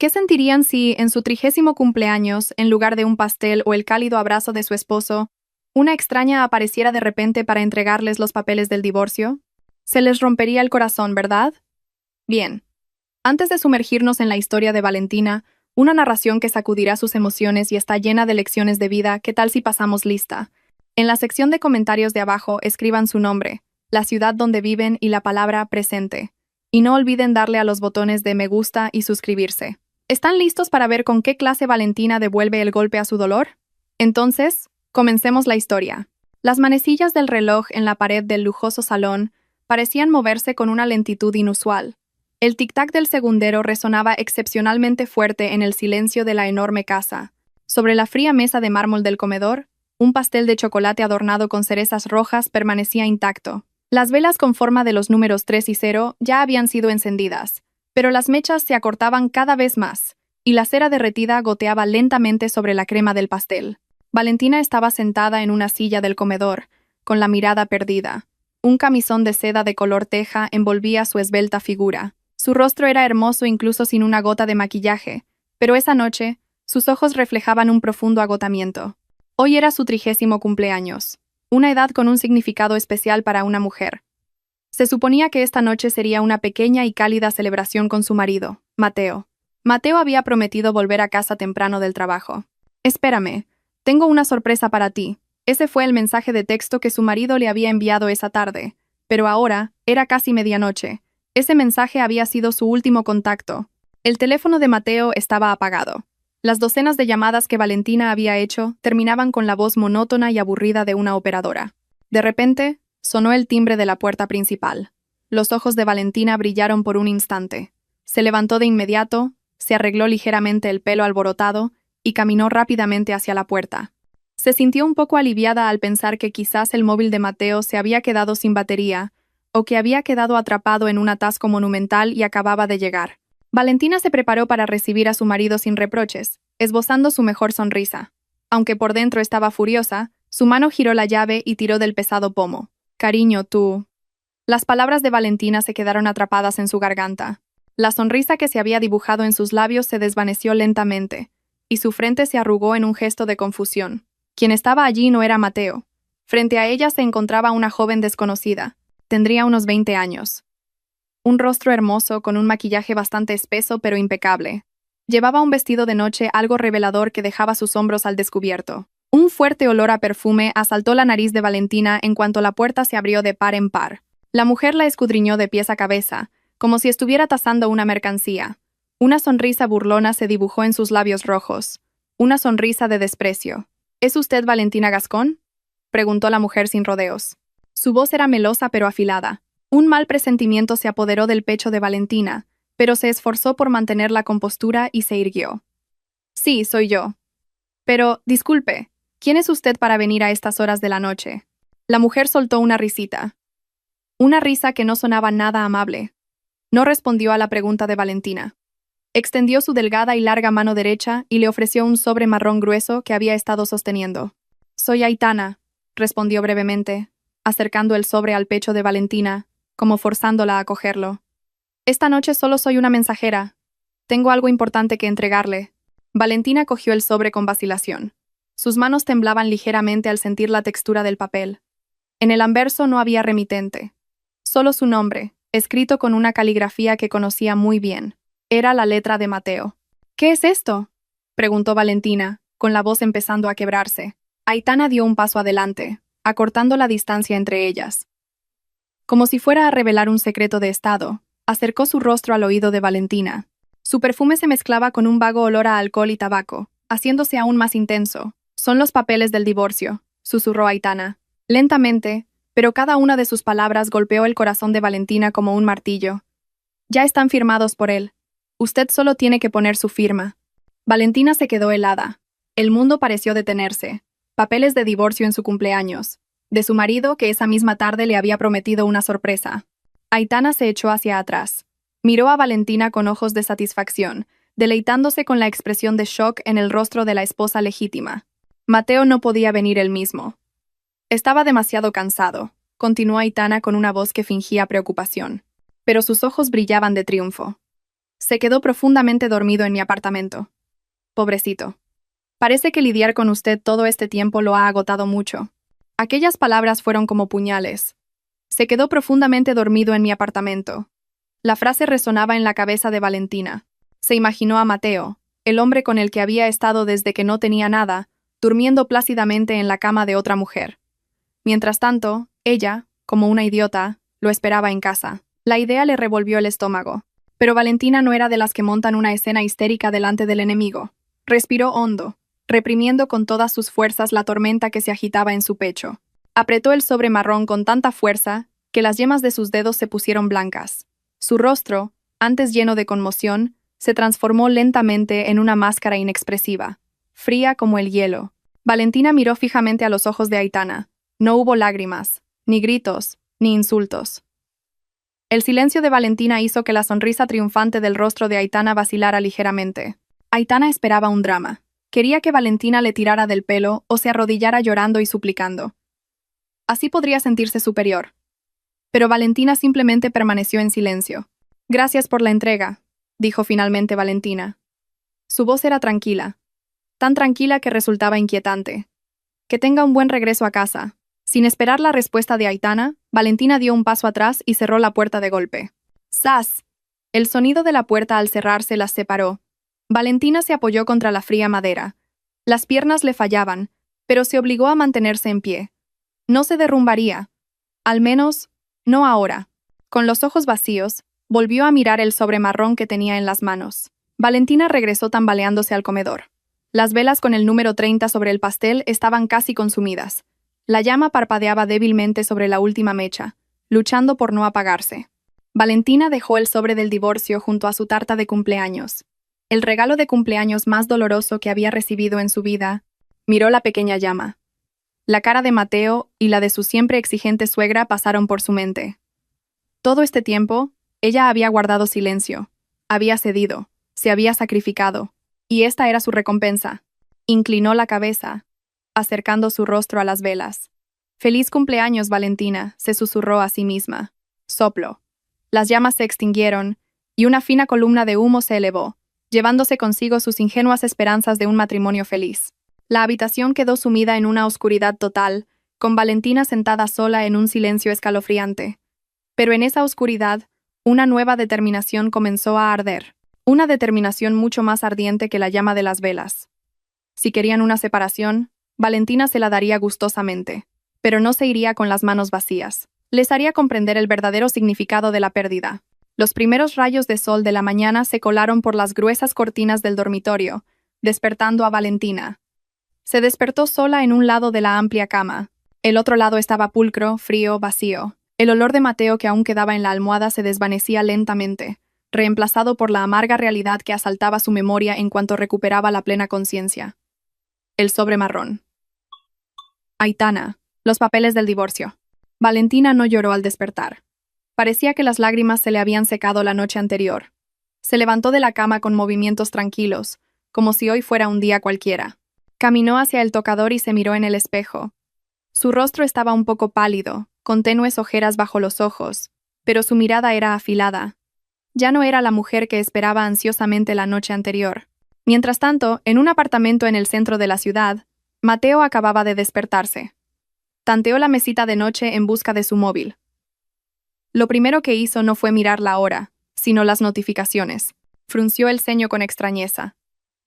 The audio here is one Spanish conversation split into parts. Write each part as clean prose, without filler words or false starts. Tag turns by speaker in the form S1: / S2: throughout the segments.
S1: ¿Qué sentirían si, en su 30º cumpleaños, en lugar de un pastel o el cálido abrazo de su esposo, una extraña apareciera de repente para entregarles los papeles del divorcio? Se les rompería el corazón, ¿verdad? Bien. Antes de sumergirnos en la historia de Valentina, una narración que sacudirá sus emociones y está llena de lecciones de vida, ¿qué tal si pasamos lista? En la sección de comentarios de abajo escriban su nombre, la ciudad donde viven y la palabra presente. Y no olviden darle a los botones de me gusta y suscribirse. ¿Están listos para ver con qué clase Valentina devuelve el golpe a su dolor? Entonces, comencemos la historia. Las manecillas del reloj en la pared del lujoso salón parecían moverse con una lentitud inusual. El tic-tac del segundero resonaba excepcionalmente fuerte en el silencio de la enorme casa. Sobre la fría mesa de mármol del comedor, un pastel de chocolate adornado con cerezas rojas permanecía intacto. Las velas con forma de los números 3 y 0 ya habían sido encendidas, pero las mechas se acortaban cada vez más, y la cera derretida goteaba lentamente sobre la crema del pastel. Valentina estaba sentada en una silla del comedor, con la mirada perdida. Un camisón de seda de color teja envolvía su esbelta figura. Su rostro era hermoso incluso sin una gota de maquillaje, pero esa noche, sus ojos reflejaban un profundo agotamiento. Hoy era su 30º cumpleaños, una edad con un significado especial para una mujer. Se suponía que esta noche sería una pequeña y cálida celebración con su marido, Mateo. Mateo había prometido volver a casa temprano del trabajo. «Espérame, tengo una sorpresa para ti». Ese fue el mensaje de texto que su marido le había enviado esa tarde, pero ahora era casi medianoche. Ese mensaje había sido su último contacto. El teléfono de Mateo estaba apagado. Las docenas de llamadas que Valentina había hecho terminaban con la voz monótona y aburrida de una operadora. De repente, sonó el timbre de la puerta principal. Los ojos de Valentina brillaron por un instante. Se levantó de inmediato, se arregló ligeramente el pelo alborotado y caminó rápidamente hacia la puerta. Se sintió un poco aliviada al pensar que quizás el móvil de Mateo se había quedado sin batería o que había quedado atrapado en un atasco monumental y acababa de llegar. Valentina se preparó para recibir a su marido sin reproches, esbozando su mejor sonrisa. Aunque por dentro estaba furiosa, su mano giró la llave y tiró del pesado pomo. «Cariño, tú». Las palabras de Valentina se quedaron atrapadas en su garganta. La sonrisa que se había dibujado en sus labios se desvaneció lentamente, y su frente se arrugó en un gesto de confusión. Quien estaba allí no era Mateo. Frente a ella se encontraba una joven desconocida. Tendría unos 20 años. Un rostro hermoso con un maquillaje bastante espeso pero impecable. Llevaba un vestido de noche algo revelador que dejaba sus hombros al descubierto. Un fuerte olor a perfume asaltó la nariz de Valentina en cuanto la puerta se abrió de par en par. La mujer la escudriñó de pies a cabeza, como si estuviera tasando una mercancía. Una sonrisa burlona se dibujó en sus labios rojos. Una sonrisa de desprecio. «¿Es usted Valentina Gascón?», preguntó la mujer sin rodeos. Su voz era melosa pero afilada. Un mal presentimiento se apoderó del pecho de Valentina, pero se esforzó por mantener la compostura y se irguió. «Sí, soy yo. Pero, disculpe, ¿quién es usted para venir a estas horas de la noche?». La mujer soltó una risita. Una risa que no sonaba nada amable. No respondió a la pregunta de Valentina. Extendió su delgada y larga mano derecha y le ofreció un sobre marrón grueso que había estado sosteniendo. «Soy Aitana», respondió brevemente, acercando el sobre al pecho de Valentina, como forzándola a cogerlo. «Esta noche solo soy una mensajera. Tengo algo importante que entregarle». Valentina cogió el sobre con vacilación. Sus manos temblaban ligeramente al sentir la textura del papel. En el anverso no había remitente. Solo su nombre, escrito con una caligrafía que conocía muy bien. Era la letra de Mateo. «¿Qué es esto?», preguntó Valentina, con la voz empezando a quebrarse. Aitana dio un paso adelante, acortando la distancia entre ellas. Como si fuera a revelar un secreto de estado, acercó su rostro al oído de Valentina. Su perfume se mezclaba con un vago olor a alcohol y tabaco, haciéndose aún más intenso. «Son los papeles del divorcio», susurró Aitana. Lentamente, pero cada una de sus palabras golpeó el corazón de Valentina como un martillo. «Ya están firmados por él. Usted solo tiene que poner su firma». Valentina se quedó helada. El mundo pareció detenerse. Papeles de divorcio en su cumpleaños. De su marido que esa misma tarde le había prometido una sorpresa. Aitana se echó hacia atrás. Miró a Valentina con ojos de satisfacción, deleitándose con la expresión de shock en el rostro de la esposa legítima. Mateo no podía venir él mismo. Estaba demasiado cansado, continuó Aitana con una voz que fingía preocupación. Pero sus ojos brillaban de triunfo. Se quedó profundamente dormido en mi apartamento. Pobrecito. Parece que lidiar con usted todo este tiempo lo ha agotado mucho. Aquellas palabras fueron como puñales. Se quedó profundamente dormido en mi apartamento. La frase resonaba en la cabeza de Valentina. Se imaginó a Mateo, el hombre con el que había estado desde que no tenía nada, durmiendo plácidamente en la cama de otra mujer. Mientras tanto, ella, como una idiota, lo esperaba en casa. La idea le revolvió el estómago. Pero Valentina no era de las que montan una escena histérica delante del enemigo. Respiró hondo, reprimiendo con todas sus fuerzas la tormenta que se agitaba en su pecho. Apretó el sobre marrón con tanta fuerza que las yemas de sus dedos se pusieron blancas. Su rostro, antes lleno de conmoción, se transformó lentamente en una máscara inexpresiva, fría como el hielo. Valentina miró fijamente a los ojos de Aitana. No hubo lágrimas, ni gritos, ni insultos. El silencio de Valentina hizo que la sonrisa triunfante del rostro de Aitana vacilara ligeramente. Aitana esperaba un drama. Quería que Valentina le tirara del pelo o se arrodillara llorando y suplicando. Así podría sentirse superior. Pero Valentina simplemente permaneció en silencio. «Gracias por la entrega», dijo finalmente Valentina. Su voz era tranquila, tan tranquila que resultaba inquietante. «Que tenga un buen regreso a casa». Sin esperar la respuesta de Aitana, Valentina dio un paso atrás y cerró la puerta de golpe. ¡Zas! El sonido de la puerta al cerrarse las separó. Valentina se apoyó contra la fría madera. Las piernas le fallaban, pero se obligó a mantenerse en pie. No se derrumbaría. Al menos, no ahora. Con los ojos vacíos, volvió a mirar el sobre marrón que tenía en las manos. Valentina regresó tambaleándose al comedor. Las velas con el número 30 sobre el pastel estaban casi consumidas. La llama parpadeaba débilmente sobre la última mecha, luchando por no apagarse. Valentina dejó el sobre del divorcio junto a su tarta de cumpleaños. El regalo de cumpleaños más doloroso que había recibido en su vida. Miró la pequeña llama. La cara de Mateo y la de su siempre exigente suegra pasaron por su mente. Todo este tiempo, ella había guardado silencio, había cedido, se había sacrificado, y esta era su recompensa. Inclinó la cabeza, acercando su rostro a las velas. «Feliz cumpleaños, Valentina», se susurró a sí misma. Soplo. Las llamas se extinguieron, y una fina columna de humo se elevó, llevándose consigo sus ingenuas esperanzas de un matrimonio feliz. La habitación quedó sumida en una oscuridad total, con Valentina sentada sola en un silencio escalofriante. Pero en esa oscuridad, una nueva determinación comenzó a arder. Una determinación mucho más ardiente que la llama de las velas. Si querían una separación, Valentina se la daría gustosamente, pero no se iría con las manos vacías. Les haría comprender el verdadero significado de la pérdida. Los primeros rayos de sol de la mañana se colaron por las gruesas cortinas del dormitorio, despertando a Valentina. Se despertó sola en un lado de la amplia cama. El otro lado estaba pulcro, frío, vacío. El olor de Mateo que aún quedaba en la almohada se desvanecía lentamente, reemplazado por la amarga realidad que asaltaba su memoria en cuanto recuperaba la plena conciencia. El sobre marrón. Aitana. Los papeles del divorcio. Valentina no lloró al despertar. Parecía que las lágrimas se le habían secado la noche anterior. Se levantó de la cama con movimientos tranquilos, como si hoy fuera un día cualquiera. Caminó hacia el tocador y se miró en el espejo. Su rostro estaba un poco pálido, con tenues ojeras bajo los ojos, pero su mirada era afilada. Ya no era la mujer que esperaba ansiosamente la noche anterior. Mientras tanto, en un apartamento en el centro de la ciudad, Mateo acababa de despertarse. Tanteó la mesita de noche en busca de su móvil. Lo primero que hizo no fue mirar la hora, sino las notificaciones. Frunció el ceño con extrañeza.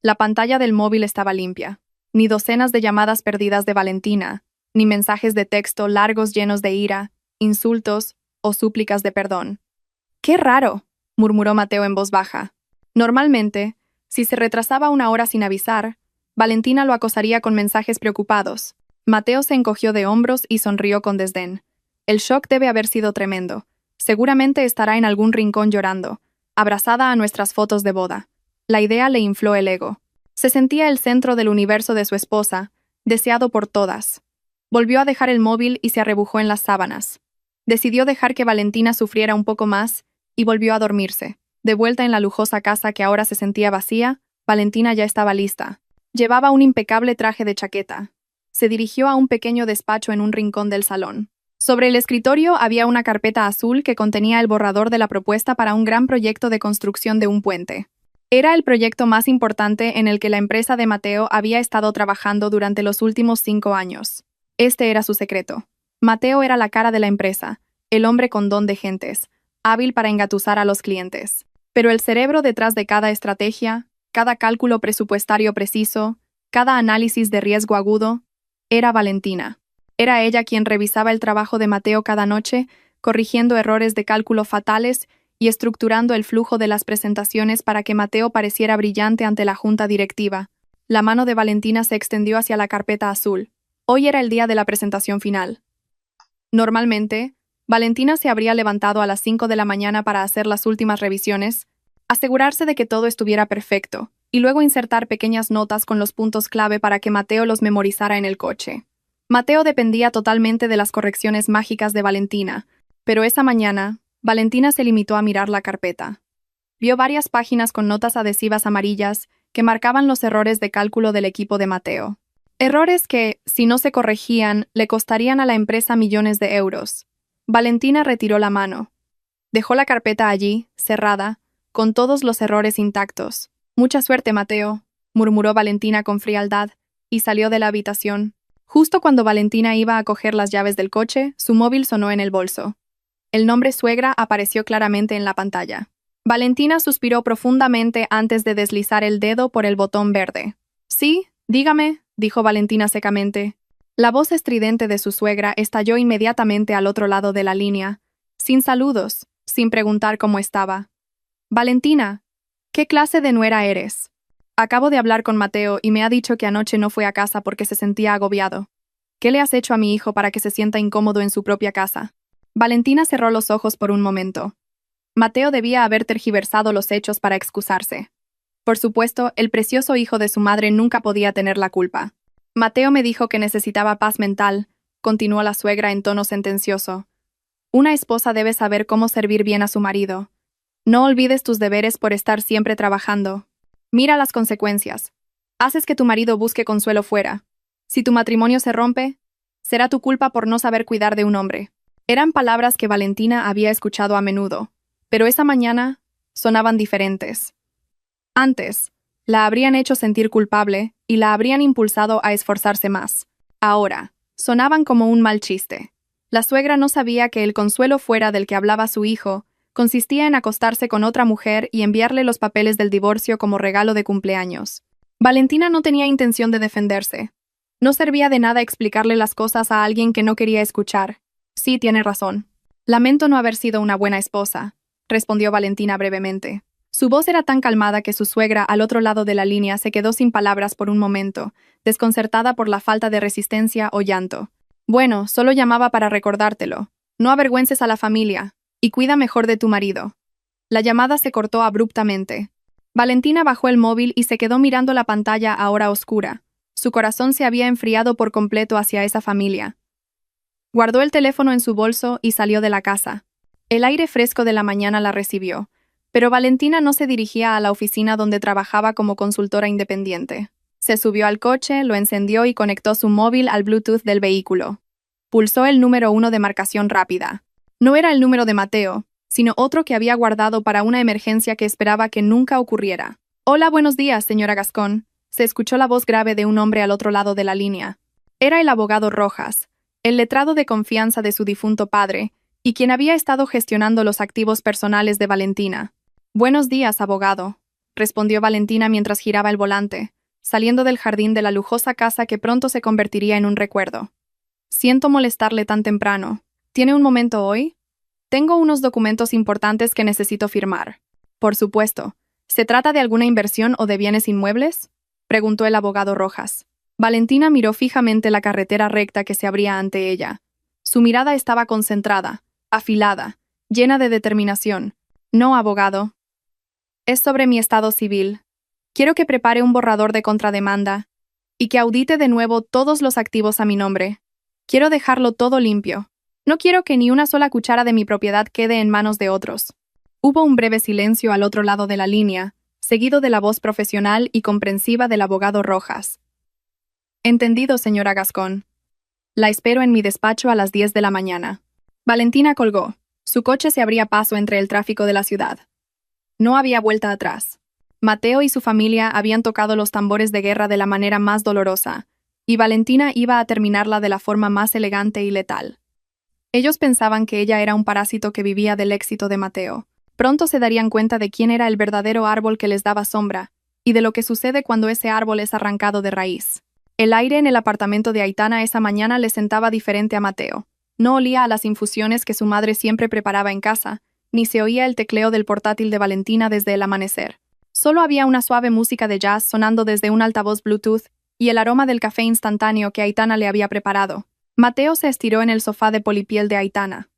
S1: La pantalla del móvil estaba limpia. Ni docenas de llamadas perdidas de Valentina, ni mensajes de texto largos llenos de ira, insultos o súplicas de perdón. «¡Qué raro!», murmuró Mateo en voz baja. Normalmente, si se retrasaba una hora sin avisar, Valentina lo acosaría con mensajes preocupados. Mateo se encogió de hombros y sonrió con desdén. El shock debe haber sido tremendo. Seguramente estará en algún rincón llorando, abrazada a nuestras fotos de boda. La idea le infló el ego. Se sentía el centro del universo de su esposa, deseado por todas. Volvió a dejar el móvil y se arrebujó en las sábanas. Decidió dejar que Valentina sufriera un poco más y volvió a dormirse. De vuelta en la lujosa casa que ahora se sentía vacía, Valentina ya estaba lista. Llevaba un impecable traje de chaqueta. Se dirigió a un pequeño despacho en un rincón del salón. Sobre el escritorio había una carpeta azul que contenía el borrador de la propuesta para un gran proyecto de construcción de un puente. Era el proyecto más importante en el que la empresa de Mateo había estado trabajando durante los últimos 5 años. Este era su secreto. Mateo era la cara de la empresa, el hombre con don de gentes, hábil para engatusar a los clientes. Pero el cerebro detrás de cada estrategia, cada cálculo presupuestario preciso, cada análisis de riesgo agudo, era Valentina. Era ella quien revisaba el trabajo de Mateo cada noche, corrigiendo errores de cálculo fatales y estructurando el flujo de las presentaciones para que Mateo pareciera brillante ante la junta directiva. La mano de Valentina se extendió hacia la carpeta azul. Hoy era el día de la presentación final. Normalmente, Valentina se habría levantado a las 5 de la mañana para hacer las últimas revisiones, asegurarse de que todo estuviera perfecto, y luego insertar pequeñas notas con los puntos clave para que Mateo los memorizara en el coche. Mateo dependía totalmente de las correcciones mágicas de Valentina, pero esa mañana, Valentina se limitó a mirar la carpeta. Vio varias páginas con notas adhesivas amarillas que marcaban los errores de cálculo del equipo de Mateo. Errores que, si no se corregían, le costarían a la empresa millones de euros. Valentina retiró la mano. Dejó la carpeta allí, cerrada, con todos los errores intactos. «Mucha suerte, Mateo», murmuró Valentina con frialdad, y salió de la habitación. Justo cuando Valentina iba a coger las llaves del coche, su móvil sonó en el bolso. El nombre suegra apareció claramente en la pantalla. Valentina suspiró profundamente antes de deslizar el dedo por el botón verde. «Sí, dígame», dijo Valentina secamente. La voz estridente de su suegra estalló inmediatamente al otro lado de la línea, sin saludos, sin preguntar cómo estaba. «Valentina, ¿qué clase de nuera eres? Acabo de hablar con Mateo y me ha dicho que anoche no fue a casa porque se sentía agobiado. ¿Qué le has hecho a mi hijo para que se sienta incómodo en su propia casa?» Valentina cerró los ojos por un momento. Mateo debía haber tergiversado los hechos para excusarse. Por supuesto, el precioso hijo de su madre nunca podía tener la culpa. «Mateo me dijo que necesitaba paz mental», continuó la suegra en tono sentencioso. «Una esposa debe saber cómo servir bien a su marido. No olvides tus deberes por estar siempre trabajando. Mira las consecuencias. Haces que tu marido busque consuelo fuera. Si tu matrimonio se rompe, será tu culpa por no saber cuidar de un hombre». Eran palabras que Valentina había escuchado a menudo, pero esa mañana sonaban diferentes. Antes, la habrían hecho sentir culpable y la habrían impulsado a esforzarse más. Ahora, sonaban como un mal chiste. La suegra no sabía que el consuelo fuera del que hablaba su hijo consistía en acostarse con otra mujer y enviarle los papeles del divorcio como regalo de cumpleaños. Valentina no tenía intención de defenderse. No servía de nada explicarle las cosas a alguien que no quería escuchar. «Sí, tiene razón. Lamento no haber sido una buena esposa», respondió Valentina brevemente. Su voz era tan calmada que su suegra al otro lado de la línea se quedó sin palabras por un momento, desconcertada por la falta de resistencia o llanto. «Bueno, solo llamaba para recordártelo. No avergüences a la familia, y cuida mejor de tu marido». La llamada se cortó abruptamente. Valentina bajó el móvil y se quedó mirando la pantalla ahora oscura. Su corazón se había enfriado por completo hacia esa familia. Guardó el teléfono en su bolso y salió de la casa. El aire fresco de la mañana la recibió, pero Valentina no se dirigía a la oficina donde trabajaba como consultora independiente. Se subió al coche, lo encendió y conectó su móvil al Bluetooth del vehículo. Pulsó el número 1 de marcación rápida. No era el número de Mateo, sino otro que había guardado para una emergencia que esperaba que nunca ocurriera. «Hola, buenos días, señora Gascón», se escuchó la voz grave de un hombre al otro lado de la línea. Era el abogado Rojas, el letrado de confianza de su difunto padre, y quien había estado gestionando los activos personales de Valentina. «Buenos días, abogado», respondió Valentina mientras giraba el volante, saliendo del jardín de la lujosa casa que pronto se convertiría en un recuerdo. «Siento molestarle tan temprano. ¿Tiene un momento hoy? Tengo unos documentos importantes que necesito firmar». «Por supuesto. ¿Se trata de alguna inversión o de bienes inmuebles?», preguntó el abogado Rojas. Valentina miró fijamente la carretera recta que se abría ante ella. Su mirada estaba concentrada, afilada, llena de determinación. «No, abogado. Es sobre mi estado civil. Quiero que prepare un borrador de contrademanda y que audite de nuevo todos los activos a mi nombre. Quiero dejarlo todo limpio. No quiero que ni una sola cuchara de mi propiedad quede en manos de otros». Hubo un breve silencio al otro lado de la línea, seguido de la voz profesional y comprensiva del abogado Rojas. «Entendido, señora Gascón». La espero en mi despacho a las 10 de la mañana. Valentina colgó. Su coche se abría paso entre el tráfico de la ciudad. No había vuelta atrás. Mateo y su familia habían tocado los tambores de guerra de la manera más dolorosa, y Valentina iba a terminarla de la forma más elegante y letal. Ellos pensaban que ella era un parásito que vivía del éxito de Mateo. Pronto se darían cuenta de quién era el verdadero árbol que les daba sombra, y de lo que sucede cuando ese árbol es arrancado de raíz. El aire en el apartamento de Aitana esa mañana le sentaba diferente a Mateo. No olía a las infusiones que su madre siempre preparaba en casa, ni se oía el tecleo del portátil de Valentina desde el amanecer. Solo había una suave música de jazz sonando desde un altavoz Bluetooth y el aroma del café instantáneo que Aitana le había preparado. Mateo se estiró en el sofá de polipiel de Aitana.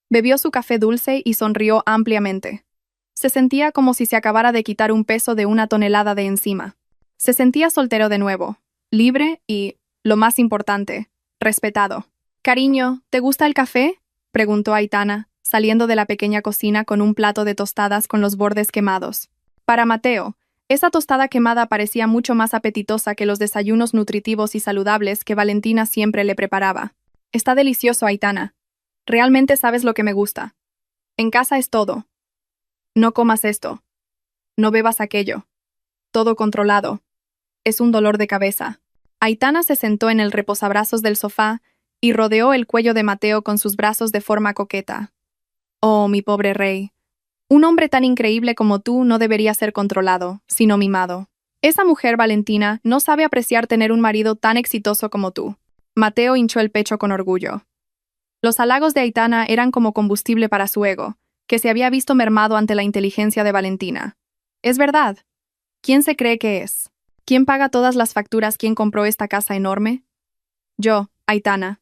S1: Bebió su café dulce y sonrió ampliamente. Se sentía como si se acabara de quitar un peso de 1 tonelada de encima. Se sentía soltero de nuevo, libre y, lo más importante, respetado. «Cariño, ¿te gusta el café?», preguntó Aitana, saliendo de la pequeña cocina con un plato de tostadas con los bordes quemados. Para Mateo, esa tostada quemada parecía mucho más apetitosa que los desayunos nutritivos y saludables que Valentina siempre le preparaba. «Está delicioso, Aitana. Realmente sabes lo que me gusta. En casa es todo. No comas esto. No bebas aquello. Todo controlado. Es un dolor de cabeza». Aitana se sentó en el reposabrazos del sofá y rodeó el cuello de Mateo con sus brazos de forma coqueta. «Oh, mi pobre rey. Un hombre tan increíble como tú no debería ser controlado, sino mimado. Esa mujer, Valentina, no sabe apreciar tener un marido tan exitoso como tú». Mateo hinchó el pecho con orgullo. Los halagos de Aitana eran como combustible para su ego, que se había visto mermado ante la inteligencia de Valentina. «Es verdad. ¿Quién se cree que es? ¿Quién paga todas las facturas? ¿Quién compró esta casa enorme?» «Yo, Aitana.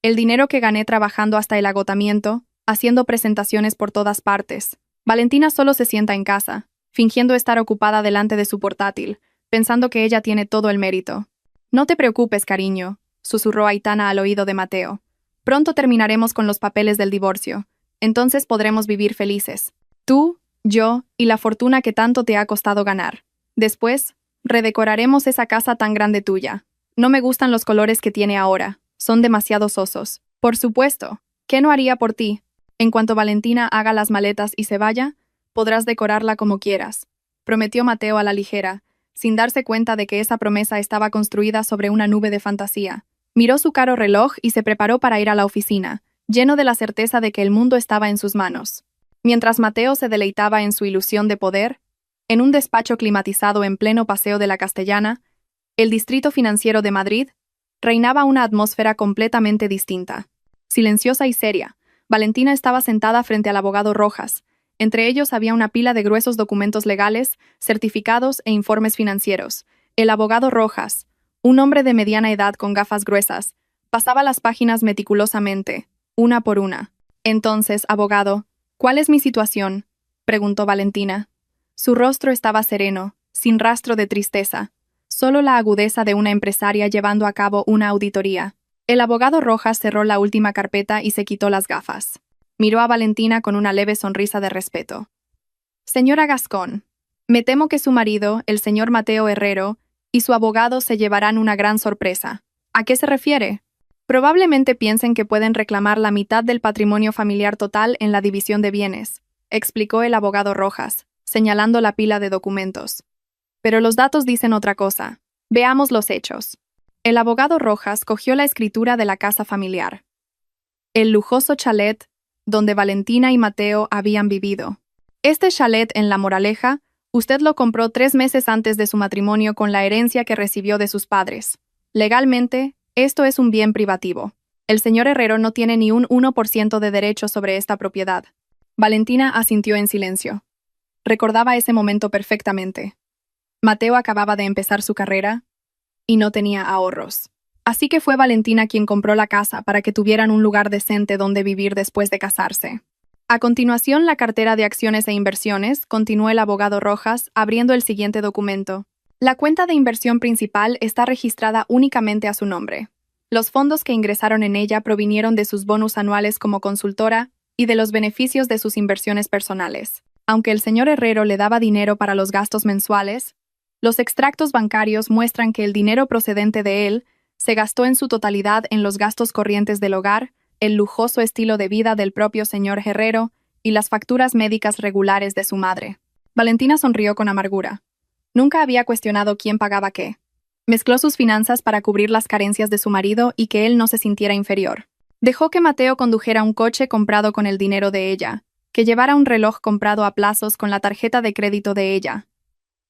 S1: El dinero que gané trabajando hasta el agotamiento, haciendo presentaciones por todas partes». Valentina solo se sienta en casa, fingiendo estar ocupada delante de su portátil, pensando que ella tiene todo el mérito. «No te preocupes, cariño», susurró Aitana al oído de Mateo. «Pronto terminaremos con los papeles del divorcio. Entonces podremos vivir felices. Tú, yo y la fortuna que tanto te ha costado ganar. Después, redecoraremos esa casa tan grande tuya. No me gustan los colores que tiene ahora. Son demasiado sosos. Por supuesto. ¿Qué no haría por ti? En cuanto Valentina haga las maletas y se vaya, podrás decorarla como quieras», prometió Mateo a la ligera, sin darse cuenta de que esa promesa estaba construida sobre una nube de fantasía. Miró su caro reloj y se preparó para ir a la oficina, lleno de la certeza de que el mundo estaba en sus manos. Mientras Mateo se deleitaba en su ilusión de poder, en un despacho climatizado en pleno Paseo de la Castellana, el distrito financiero de Madrid, reinaba una atmósfera completamente distinta. Silenciosa y seria, Valentina estaba sentada frente al abogado Rojas. Entre ellos había una pila de gruesos documentos legales, certificados e informes financieros. El abogado Rojas, un hombre de mediana edad con gafas gruesas, pasaba las páginas meticulosamente, una por una. «Entonces, abogado, ¿cuál es mi situación?», preguntó Valentina. Su rostro estaba sereno, sin rastro de tristeza, solo la agudeza de una empresaria llevando a cabo una auditoría. El abogado Rojas cerró la última carpeta y se quitó las gafas. Miró a Valentina con una leve sonrisa de respeto. «Señora Gascón, me temo que su marido, el señor Mateo Herrero, y su abogado se llevarán una gran sorpresa». «¿A qué se refiere?». «Probablemente piensen que pueden reclamar la mitad del patrimonio familiar total en la división de bienes», explicó el abogado Rojas, señalando la pila de documentos. «Pero los datos dicen otra cosa. Veamos los hechos». El abogado Rojas cogió la escritura de la casa familiar. El lujoso chalet donde Valentina y Mateo habían vivido. Este chalet en La Moraleja, usted lo compró 3 meses antes de su matrimonio con la herencia que recibió de sus padres. Legalmente, esto es un bien privativo. El señor Herrero no tiene ni un 1% de derecho sobre esta propiedad. Valentina asintió en silencio. Recordaba ese momento perfectamente. Mateo acababa de empezar su carrera y no tenía ahorros. Así que fue Valentina quien compró la casa para que tuvieran un lugar decente donde vivir después de casarse. A continuación, la cartera de acciones e inversiones, continuó el abogado Rojas, abriendo el siguiente documento. La cuenta de inversión principal está registrada únicamente a su nombre. Los fondos que ingresaron en ella provinieron de sus bonus anuales como consultora y de los beneficios de sus inversiones personales. Aunque el señor Herrero le daba dinero para los gastos mensuales, los extractos bancarios muestran que el dinero procedente de él Se gastó en su totalidad en los gastos corrientes del hogar, el lujoso estilo de vida del propio señor Herrero y las facturas médicas regulares de su madre. Valentina sonrió con amargura. Nunca había cuestionado quién pagaba qué. Mezcló sus finanzas para cubrir las carencias de su marido y que él no se sintiera inferior. Dejó que Mateo condujera un coche comprado con el dinero de ella, que llevara un reloj comprado a plazos con la tarjeta de crédito de ella.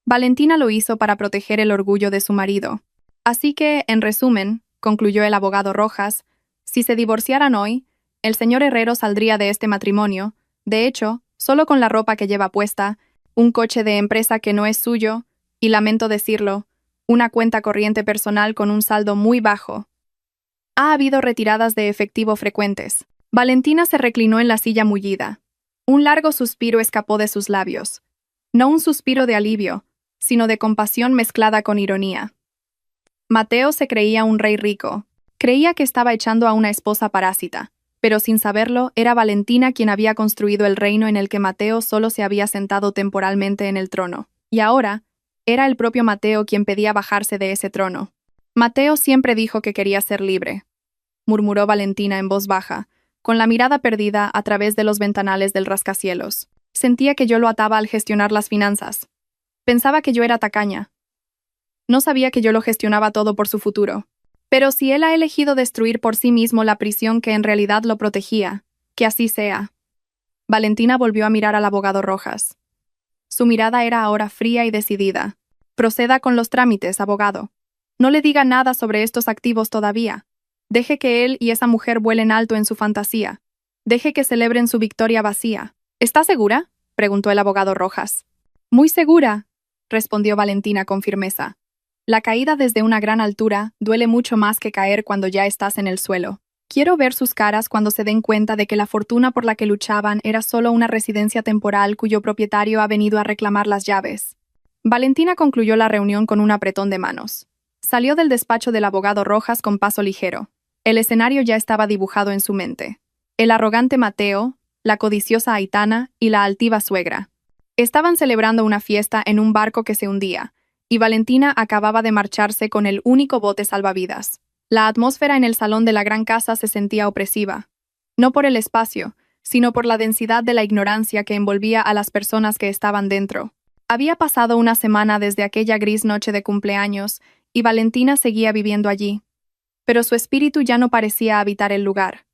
S1: Valentina lo hizo para proteger el orgullo de su marido. Así que, en resumen, concluyó el abogado Rojas, si se divorciaran hoy, el señor Herrero saldría de este matrimonio, de hecho, solo con la ropa que lleva puesta, un coche de empresa que no es suyo, y lamento decirlo, una cuenta corriente personal con un saldo muy bajo. Ha habido retiradas de efectivo frecuentes. Valentina se reclinó en la silla mullida. Un largo suspiro escapó de sus labios. No un suspiro de alivio, sino de compasión mezclada con ironía. Mateo se creía un rey rico. Creía que estaba echando a una esposa parásita, pero sin saberlo, era Valentina quien había construido el reino en el que Mateo solo se había sentado temporalmente en el trono. Y ahora, era el propio Mateo quien pedía bajarse de ese trono. Mateo siempre dijo que quería ser libre, murmuró Valentina en voz baja, con la mirada perdida a través de los ventanales del rascacielos. Sentía que yo lo ataba al gestionar las finanzas. Pensaba que yo era tacaña. No sabía que yo lo gestionaba todo por su futuro. Pero si él ha elegido destruir por sí mismo la prisión que en realidad lo protegía, que así sea. Valentina volvió a mirar al abogado Rojas. Su mirada era ahora fría y decidida. Proceda con los trámites, abogado. No le diga nada sobre estos activos todavía. Deje que él y esa mujer vuelen alto en su fantasía. Deje que celebren su victoria vacía. ¿Está segura?, preguntó el abogado Rojas. Muy segura, respondió Valentina con firmeza. La caída desde una gran altura duele mucho más que caer cuando ya estás en el suelo. Quiero ver sus caras cuando se den cuenta de que la fortuna por la que luchaban era solo una residencia temporal cuyo propietario ha venido a reclamar las llaves. Valentina concluyó la reunión con un apretón de manos. Salió del despacho del abogado Rojas con paso ligero. El escenario ya estaba dibujado en su mente. El arrogante Mateo, la codiciosa Aitana y la altiva suegra. Estaban celebrando una fiesta en un barco que se hundía, y Valentina acababa de marcharse con el único bote salvavidas. La atmósfera en el salón de la gran casa se sentía opresiva. No por el espacio, sino por la densidad de la ignorancia que envolvía a las personas que estaban dentro. Había pasado una semana desde aquella gris noche de cumpleaños, y Valentina seguía viviendo allí. Pero su espíritu ya no parecía habitar el lugar.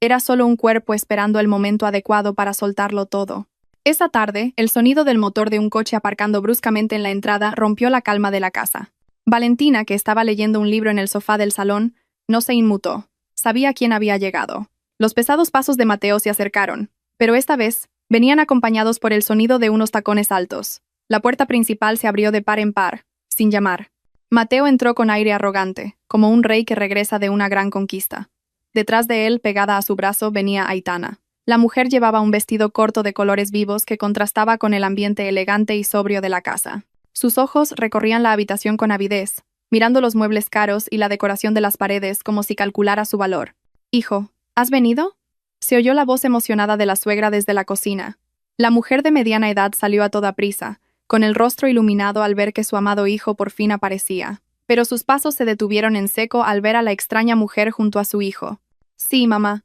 S1: Era solo un cuerpo esperando el momento adecuado para soltarlo todo. Esa tarde, el sonido del motor de un coche aparcando bruscamente en la entrada rompió la calma de la casa. Valentina, que estaba leyendo un libro en el sofá del salón, no se inmutó. Sabía quién había llegado. Los pesados pasos de Mateo se acercaron, pero esta vez venían acompañados por el sonido de unos tacones altos. La puerta principal se abrió de par en par, sin llamar. Mateo entró con aire arrogante, como un rey que regresa de una gran conquista. Detrás de él, pegada a su brazo, venía Aitana. La mujer llevaba un vestido corto de colores vivos que contrastaba con el ambiente elegante y sobrio de la casa. Sus ojos recorrían la habitación con avidez, mirando los muebles caros y la decoración de las paredes como si calculara su valor. «Hijo, ¿has venido?», se oyó la voz emocionada de la suegra desde la cocina. La mujer de mediana edad salió a toda prisa, con el rostro iluminado al ver que su amado hijo por fin aparecía. Pero sus pasos se detuvieron en seco al ver a la extraña mujer junto a su hijo. «Sí, mamá.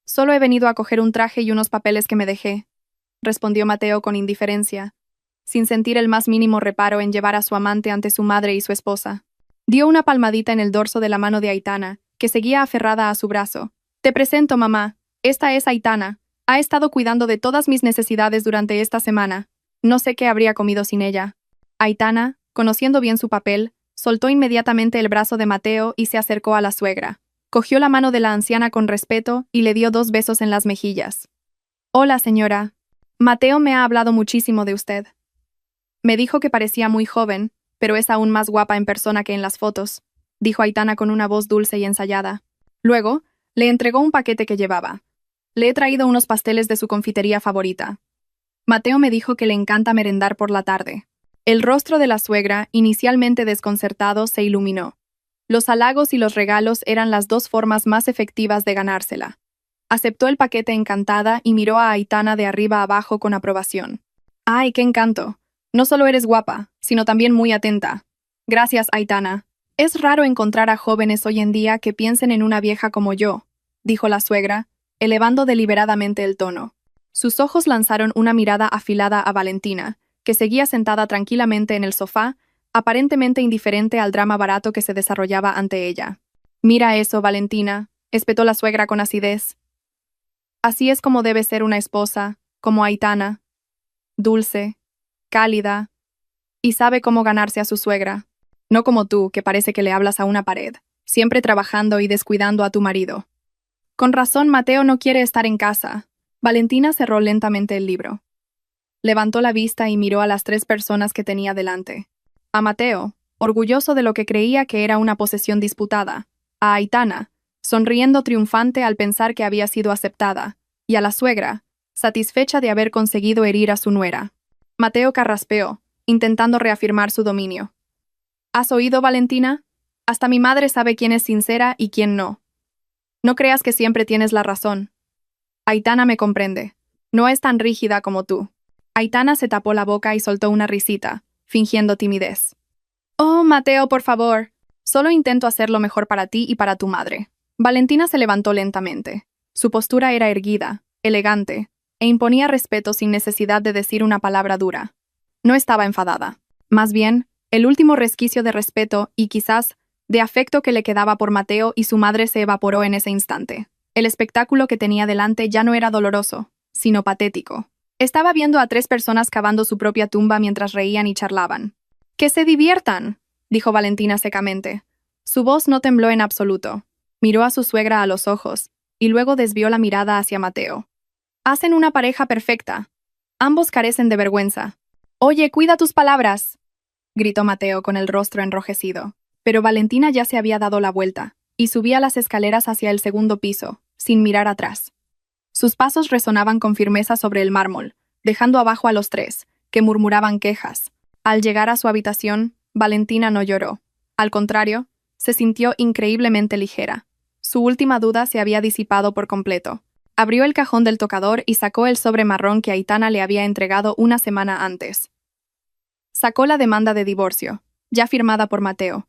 S1: Solo he venido a coger un traje y unos papeles que me dejé», respondió Mateo con indiferencia, sin sentir el más mínimo reparo en llevar a su amante ante su madre y su esposa. Dio una palmadita en el dorso de la mano de Aitana, que seguía aferrada a su brazo. «Te presento, mamá. Esta es Aitana. Ha estado cuidando de todas mis necesidades durante esta semana. No sé qué habría comido sin ella». Aitana, conociendo bien su papel, soltó inmediatamente el brazo de Mateo y se acercó a la suegra. Cogió la mano de la anciana con respeto y le dio 2 besos en las mejillas. «Hola, señora. Mateo me ha hablado muchísimo de usted. Me dijo que parecía muy joven, pero es aún más guapa en persona que en las fotos», dijo Aitana con una voz dulce y ensayada. Luego, le entregó un paquete que llevaba. «Le he traído unos pasteles de su confitería favorita. Mateo me dijo que le encanta merendar por la tarde». El rostro de la suegra, inicialmente desconcertado, se iluminó. Los halagos y los regalos eran las 2 formas más efectivas de ganársela. Aceptó el paquete encantada y miró a Aitana de arriba abajo con aprobación. «¡Ay, qué encanto! No solo eres guapa, sino también muy atenta. Gracias, Aitana. Es raro encontrar a jóvenes hoy en día que piensen en una vieja como yo, dijo la suegra, elevando deliberadamente el tono. Sus ojos lanzaron una mirada afilada a Valentina, que seguía sentada tranquilamente en el sofá, aparentemente indiferente al drama barato que se desarrollaba ante ella. Mira eso, Valentina, espetó la suegra con acidez. Así es como debe ser una esposa, como Aitana, dulce, cálida, y sabe cómo ganarse a su suegra, no como tú, que parece que le hablas a una pared, siempre trabajando y descuidando a tu marido. Con razón, Mateo no quiere estar en casa. Valentina cerró lentamente el libro. Levantó la vista y miró a las 3 personas que tenía delante. A Mateo, orgulloso de lo que creía que era una posesión disputada, a Aitana, sonriendo triunfante al pensar que había sido aceptada, y a la suegra, satisfecha de haber conseguido herir a su nuera. Mateo carraspeó, intentando reafirmar su dominio. ¿Has oído, Valentina? Hasta mi madre sabe quién es sincera y quién no. No creas que siempre tienes la razón. Aitana me comprende. No es tan rígida como tú. Aitana se tapó la boca y soltó una risita, fingiendo timidez. Oh, Mateo, por favor. Solo intento hacer lo mejor para ti y para tu madre. Valentina se levantó lentamente. Su postura era erguida, elegante, e imponía respeto sin necesidad de decir una palabra dura. No estaba enfadada. Más bien, el último resquicio de respeto y, quizás, de afecto que le quedaba por Mateo y su madre se evaporó en ese instante. El espectáculo que tenía delante ya no era doloroso, sino patético. Estaba viendo a 3 personas cavando su propia tumba mientras reían y charlaban. ¡Que se diviertan!, dijo Valentina secamente. Su voz no tembló en absoluto. Miró a su suegra a los ojos, y luego desvió la mirada hacia Mateo. Hacen una pareja perfecta. Ambos carecen de vergüenza. Oye, cuida tus palabras, gritó Mateo con el rostro enrojecido. Pero Valentina ya se había dado la vuelta, y subía las escaleras hacia el segundo piso, sin mirar atrás. Sus pasos resonaban con firmeza sobre el mármol, dejando abajo a los 3, que murmuraban quejas. Al llegar a su habitación, Valentina no lloró. Al contrario, se sintió increíblemente ligera. Su última duda se había disipado por completo. Abrió el cajón del tocador y sacó el sobre marrón que Aitana le había entregado una semana antes. Sacó la demanda de divorcio, ya firmada por Mateo.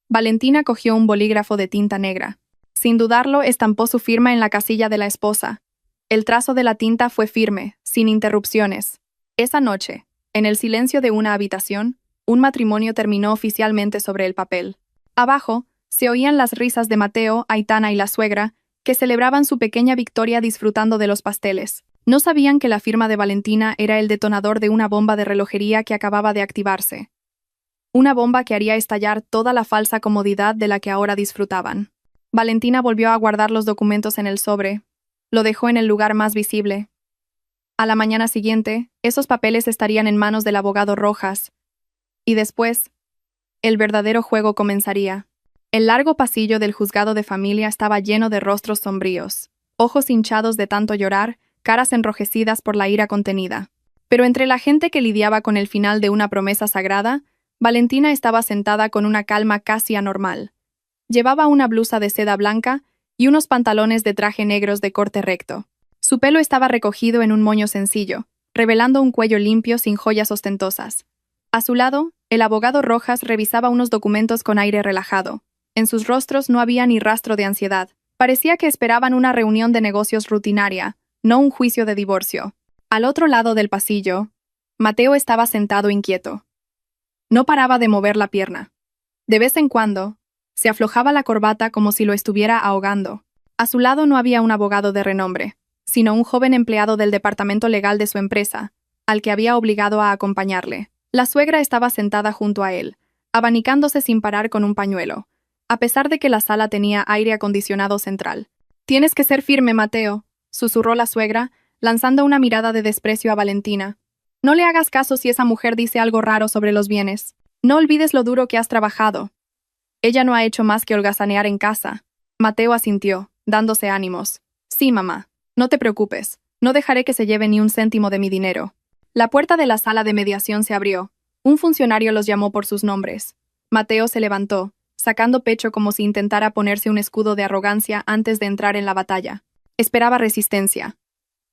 S1: Valentina cogió un bolígrafo de tinta negra. Sin dudarlo, estampó su firma en la casilla de la esposa. El trazo de la tinta fue firme, sin interrupciones. Esa noche, en el silencio de una habitación, un matrimonio terminó oficialmente sobre el papel. Abajo, se oían las risas de Mateo, Aitana y la suegra, que celebraban su pequeña victoria disfrutando de los pasteles. No sabían que la firma de Valentina era el detonador de una bomba de relojería que acababa de activarse. Una bomba que haría estallar toda la falsa comodidad de la que ahora disfrutaban. Valentina volvió a guardar los documentos en el sobre. Lo dejó en el lugar más visible. A la mañana siguiente, esos papeles estarían en manos del abogado Rojas. Y después, el verdadero juego comenzaría. El largo pasillo del juzgado de familia estaba lleno de rostros sombríos, ojos hinchados de tanto llorar, caras enrojecidas por la ira contenida. Pero entre la gente que lidiaba con el final de una promesa sagrada, Valentina estaba sentada con una calma casi anormal. Llevaba una blusa de seda blanca y unos pantalones de traje negros de corte recto. Su pelo estaba recogido en un moño sencillo, revelando un cuello limpio sin joyas ostentosas. A su lado, el abogado Rojas revisaba unos documentos con aire relajado. En sus rostros no había ni rastro de ansiedad. Parecía que esperaban una reunión de negocios rutinaria, no un juicio de divorcio. Al otro lado del pasillo, Mateo estaba sentado inquieto. No paraba de mover la pierna. De vez en cuando, se aflojaba la corbata como si lo estuviera ahogando. A su lado no había un abogado de renombre, sino un joven empleado del departamento legal de su empresa, al que había obligado a acompañarle. La suegra estaba sentada junto a él, abanicándose sin parar con un pañuelo, a pesar de que la sala tenía aire acondicionado central. «Tienes que ser firme, Mateo», susurró la suegra, lanzando una mirada de desprecio a Valentina. «No le hagas caso si esa mujer dice algo raro sobre los bienes. No olvides lo duro que has trabajado. Ella no ha hecho más que holgazanear en casa». Mateo asintió, dándose ánimos. «Sí, mamá. No te preocupes. No dejaré que se lleve ni un céntimo de mi dinero». La puerta de la sala de mediación se abrió. Un funcionario los llamó por sus nombres. Mateo se levantó, sacando pecho como si intentara ponerse un escudo de arrogancia antes de entrar en la batalla. Esperaba resistencia.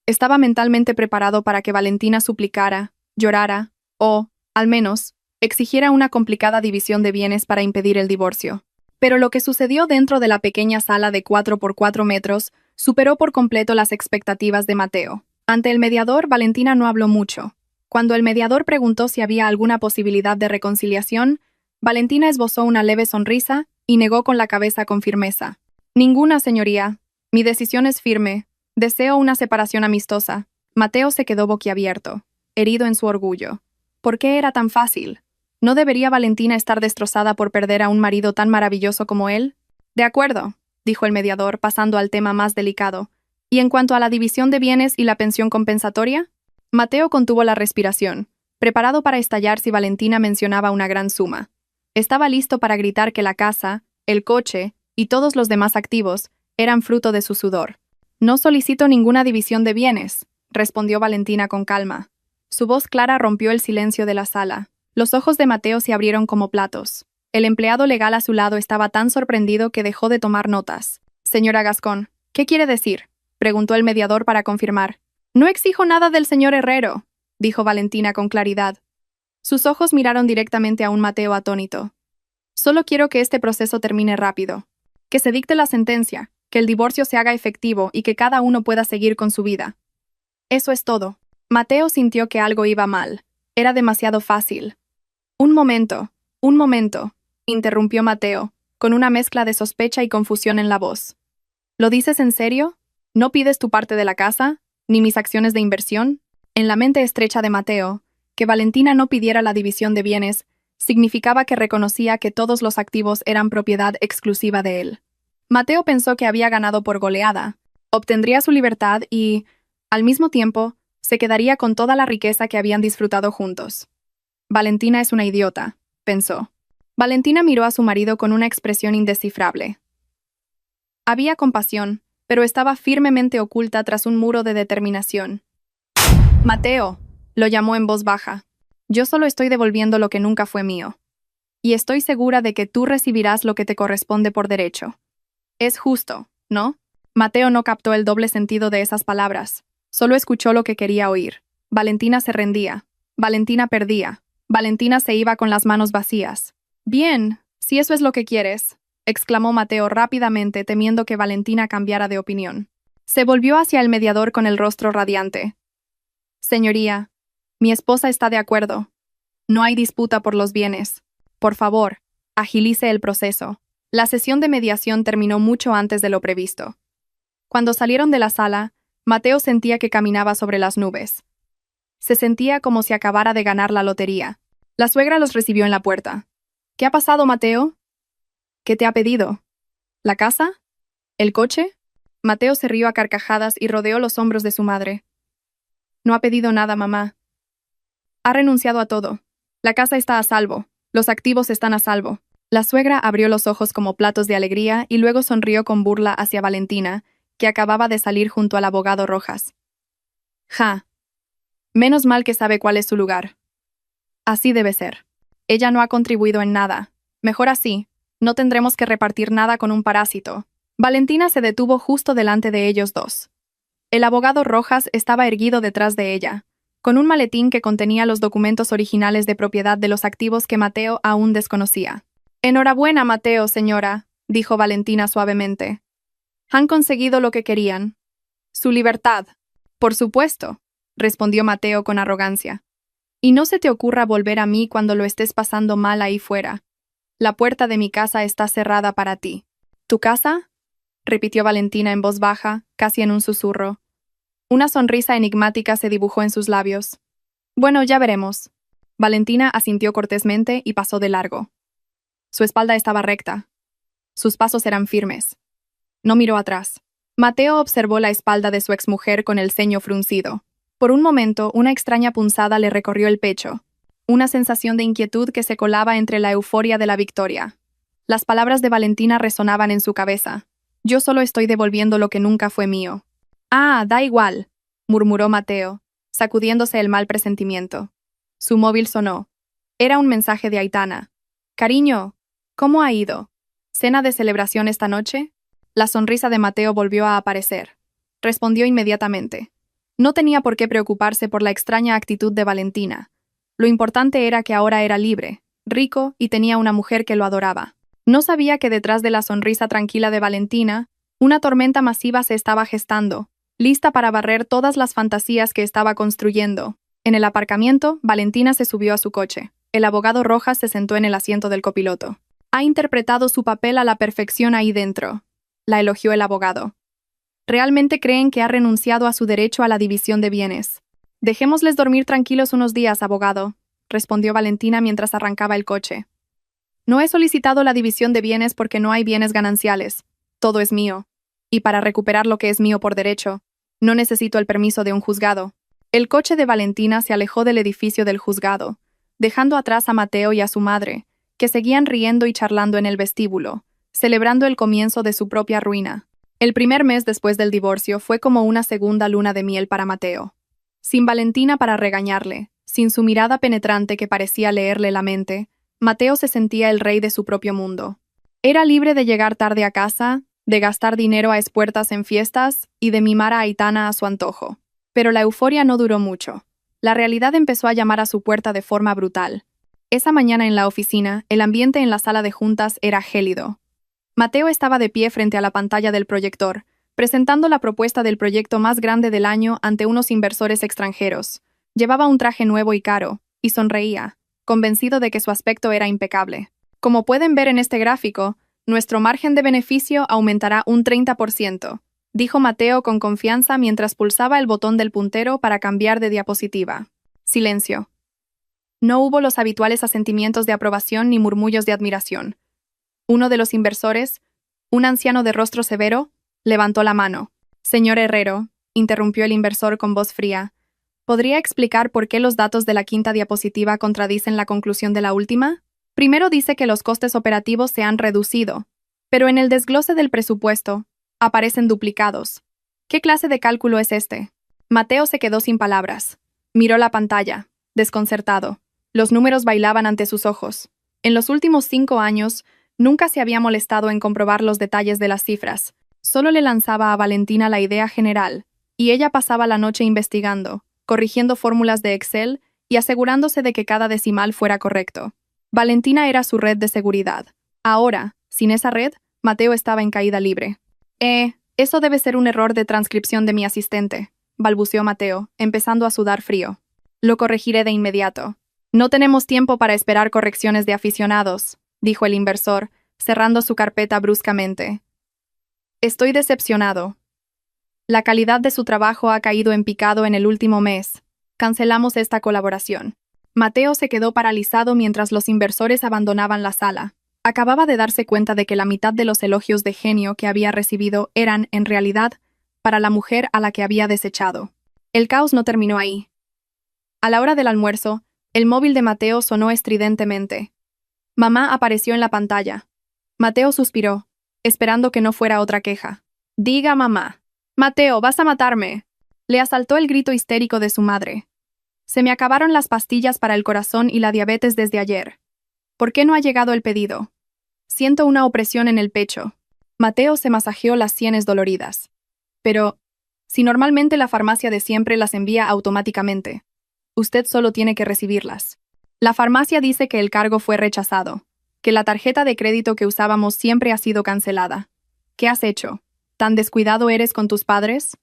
S1: Estaba mentalmente preparado para que Valentina suplicara, llorara, o, al menos, exigiera una complicada división de bienes para impedir el divorcio. Pero lo que sucedió dentro de la pequeña sala de 4 por 4 metros superó por completo las expectativas de Mateo. Ante el mediador, Valentina no habló mucho. Cuando el mediador preguntó si había alguna posibilidad de reconciliación, Valentina esbozó una leve sonrisa y negó con la cabeza con firmeza. Ninguna, señoría. Mi decisión es firme. Deseo una separación amistosa. Mateo se quedó boquiabierto, herido en su orgullo. ¿Por qué era tan fácil? ¿No debería Valentina estar destrozada por perder a un marido tan maravilloso como él? De acuerdo, dijo el mediador, pasando al tema más delicado. ¿Y en cuanto a la división de bienes y la pensión compensatoria? Mateo contuvo la respiración, preparado para estallar si Valentina mencionaba una gran suma. Estaba listo para gritar que la casa, el coche y todos los demás activos eran fruto de su sudor. No solicito ninguna división de bienes, respondió Valentina con calma. Su voz clara rompió el silencio de la sala. Los ojos de Mateo se abrieron como platos. El empleado legal a su lado estaba tan sorprendido que dejó de tomar notas. Señora Gascón, ¿qué quiere decir?, preguntó el mediador para confirmar. No exijo nada del señor Herrero, dijo Valentina con claridad. Sus ojos miraron directamente a un Mateo atónito. Solo quiero que este proceso termine rápido. Que se dicte la sentencia, que el divorcio se haga efectivo y que cada uno pueda seguir con su vida. Eso es todo. Mateo sintió que algo iba mal. Era demasiado fácil. Un momento, interrumpió Mateo, con una mezcla de sospecha y confusión en la voz. ¿Lo dices en serio? ¿No pides tu parte de la casa, ni mis acciones de inversión? En la mente estrecha de Mateo, que Valentina no pidiera la división de bienes significaba que reconocía que todos los activos eran propiedad exclusiva de él. Mateo pensó que había ganado por goleada, obtendría su libertad y, al mismo tiempo, se quedaría con toda la riqueza que habían disfrutado juntos. Valentina es una idiota, pensó. Valentina miró a su marido con una expresión indescifrable. Había compasión, pero estaba firmemente oculta tras un muro de determinación. Mateo, lo llamó en voz baja. Yo solo estoy devolviendo lo que nunca fue mío. Y estoy segura de que tú recibirás lo que te corresponde por derecho. Es justo, ¿no? Mateo no captó el doble sentido de esas palabras. Solo escuchó lo que quería oír. Valentina se rendía. Valentina perdía. Valentina se iba con las manos vacías. Bien, si eso es lo que quieres, exclamó Mateo rápidamente, temiendo que Valentina cambiara de opinión. Se volvió hacia el mediador con el rostro radiante. Señoría, mi esposa está de acuerdo. No hay disputa por los bienes. Por favor, agilice el proceso. La sesión de mediación terminó mucho antes de lo previsto. Cuando salieron de la sala, Mateo sentía que caminaba sobre las nubes. Se sentía como si acabara de ganar la lotería. La suegra los recibió en la puerta. ¿Qué ha pasado, Mateo? ¿Qué te ha pedido? ¿La casa? ¿El coche? Mateo se rió a carcajadas y rodeó los hombros de su madre. No ha pedido nada, mamá. Ha renunciado a todo. La casa está a salvo. Los activos están a salvo. La suegra abrió los ojos como platos de alegría y luego sonrió con burla hacia Valentina, que acababa de salir junto al abogado Rojas. Ja. Menos mal que sabe cuál es su lugar. Así debe ser. Ella no ha contribuido en nada. Mejor así. No tendremos que repartir nada con un parásito. Valentina se detuvo justo delante de ellos dos. El abogado Rojas estaba erguido detrás de ella, con un maletín que contenía los documentos originales de propiedad de los activos que Mateo aún desconocía. Enhorabuena, Mateo, señora, dijo Valentina suavemente. Han conseguido lo que querían. Su libertad. Por supuesto, respondió Mateo con arrogancia. Y no se te ocurra volver a mí cuando lo estés pasando mal ahí fuera. La puerta de mi casa está cerrada para ti. ¿Tu casa?, repitió Valentina en voz baja, casi en un susurro. Una sonrisa enigmática se dibujó en sus labios. Bueno, ya veremos. Valentina asintió cortésmente y pasó de largo. Su espalda estaba recta. Sus pasos eran firmes. No miró atrás. Mateo observó la espalda de su exmujer con el ceño fruncido. Por un momento, una extraña punzada le recorrió el pecho, una sensación de inquietud que se colaba entre la euforia de la victoria. Las palabras de Valentina resonaban en su cabeza. Yo solo estoy devolviendo lo que nunca fue mío. Ah, da igual, murmuró Mateo, sacudiéndose el mal presentimiento. Su móvil sonó. Era un mensaje de Aitana. Cariño, ¿cómo ha ido? ¿Cena de celebración esta noche? La sonrisa de Mateo volvió a aparecer. Respondió inmediatamente. No tenía por qué preocuparse por la extraña actitud de Valentina. Lo importante era que ahora era libre, rico y tenía una mujer que lo adoraba. No sabía que detrás de la sonrisa tranquila de Valentina, una tormenta masiva se estaba gestando, lista para barrer todas las fantasías que estaba construyendo. En el aparcamiento, Valentina se subió a su coche. El abogado Rojas se sentó en el asiento del copiloto. Ha interpretado su papel a la perfección ahí dentro, la elogió el abogado. Realmente creen que ha renunciado a su derecho a la división de bienes. Dejémosles dormir tranquilos unos días, abogado, respondió Valentina mientras arrancaba el coche. No he solicitado la división de bienes porque no hay bienes gananciales. Todo es mío. Y para recuperar lo que es mío por derecho, no necesito el permiso de un juzgado. El coche de Valentina se alejó del edificio del juzgado, dejando atrás a Mateo y a su madre, que seguían riendo y charlando en el vestíbulo, celebrando el comienzo de su propia ruina. El primer mes después del divorcio fue como una segunda luna de miel para Mateo. Sin Valentina para regañarle, sin su mirada penetrante que parecía leerle la mente, Mateo se sentía el rey de su propio mundo. Era libre de llegar tarde a casa, de gastar dinero a espuertas en fiestas y de mimar a Aitana a su antojo. Pero la euforia no duró mucho. La realidad empezó a llamar a su puerta de forma brutal. Esa mañana en la oficina, el ambiente en la sala de juntas era gélido. Mateo estaba de pie frente a la pantalla del proyector, presentando la propuesta del proyecto más grande del año ante unos inversores extranjeros. Llevaba un traje nuevo y caro, y sonreía, convencido de que su aspecto era impecable. Como pueden ver en este gráfico, nuestro margen de beneficio aumentará un 30%, dijo Mateo con confianza mientras pulsaba el botón del puntero para cambiar de diapositiva. Silencio. No hubo los habituales asentimientos de aprobación ni murmullos de admiración. Uno de los inversores, un anciano de rostro severo, levantó la mano. Señor Herrero, interrumpió el inversor con voz fría, ¿podría explicar por qué los datos de la quinta diapositiva contradicen la conclusión de la última? Primero dice que los costes operativos se han reducido, pero en el desglose del presupuesto aparecen duplicados. ¿Qué clase de cálculo es este? Mateo se quedó sin palabras. Miró la pantalla, desconcertado. Los números bailaban ante sus ojos. En los últimos 5 años, nunca se había molestado en comprobar los detalles de las cifras. Solo le lanzaba a Valentina la idea general, y ella pasaba la noche investigando, corrigiendo fórmulas de Excel y asegurándose de que cada decimal fuera correcto. Valentina era su red de seguridad. Ahora, sin esa red, Mateo estaba en caída libre. Eso debe ser un error de transcripción de mi asistente, balbuceó Mateo, empezando a sudar frío. Lo corregiré de inmediato. No tenemos tiempo para esperar correcciones de aficionados, dijo el inversor, cerrando su carpeta bruscamente. Estoy decepcionado. La calidad de su trabajo ha caído en picado en el último mes. Cancelamos esta colaboración. Mateo se quedó paralizado mientras los inversores abandonaban la sala. Acababa de darse cuenta de que la mitad de los elogios de genio que había recibido eran, en realidad, para la mujer a la que había desechado. El caos no terminó ahí. A la hora del almuerzo, el móvil de Mateo sonó estridentemente. Mamá apareció en la pantalla. Mateo suspiró, esperando que no fuera otra queja. Diga mamá. Mateo, vas a matarme. Le asaltó el grito histérico de su madre. Se me acabaron las pastillas para el corazón y la diabetes desde ayer. ¿Por qué no ha llegado el pedido? Siento una opresión en el pecho. Mateo se masajeó las sienes doloridas. Pero, si normalmente la farmacia de siempre las envía automáticamente, usted solo tiene que recibirlas. La farmacia dice que el cargo fue rechazado, que la tarjeta de crédito que usábamos siempre ha sido cancelada. ¿Qué has hecho? ¿Tan descuidado eres con tus padres?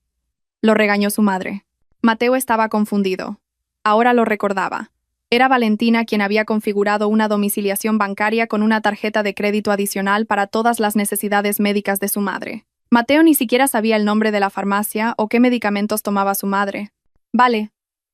S1: Lo regañó su madre. Mateo estaba confundido. Ahora lo recordaba. Era Valentina quien había configurado una domiciliación bancaria con una tarjeta de crédito adicional para todas las necesidades médicas de su madre. Mateo ni siquiera sabía el nombre de la farmacia o qué medicamentos tomaba su madre. Vale.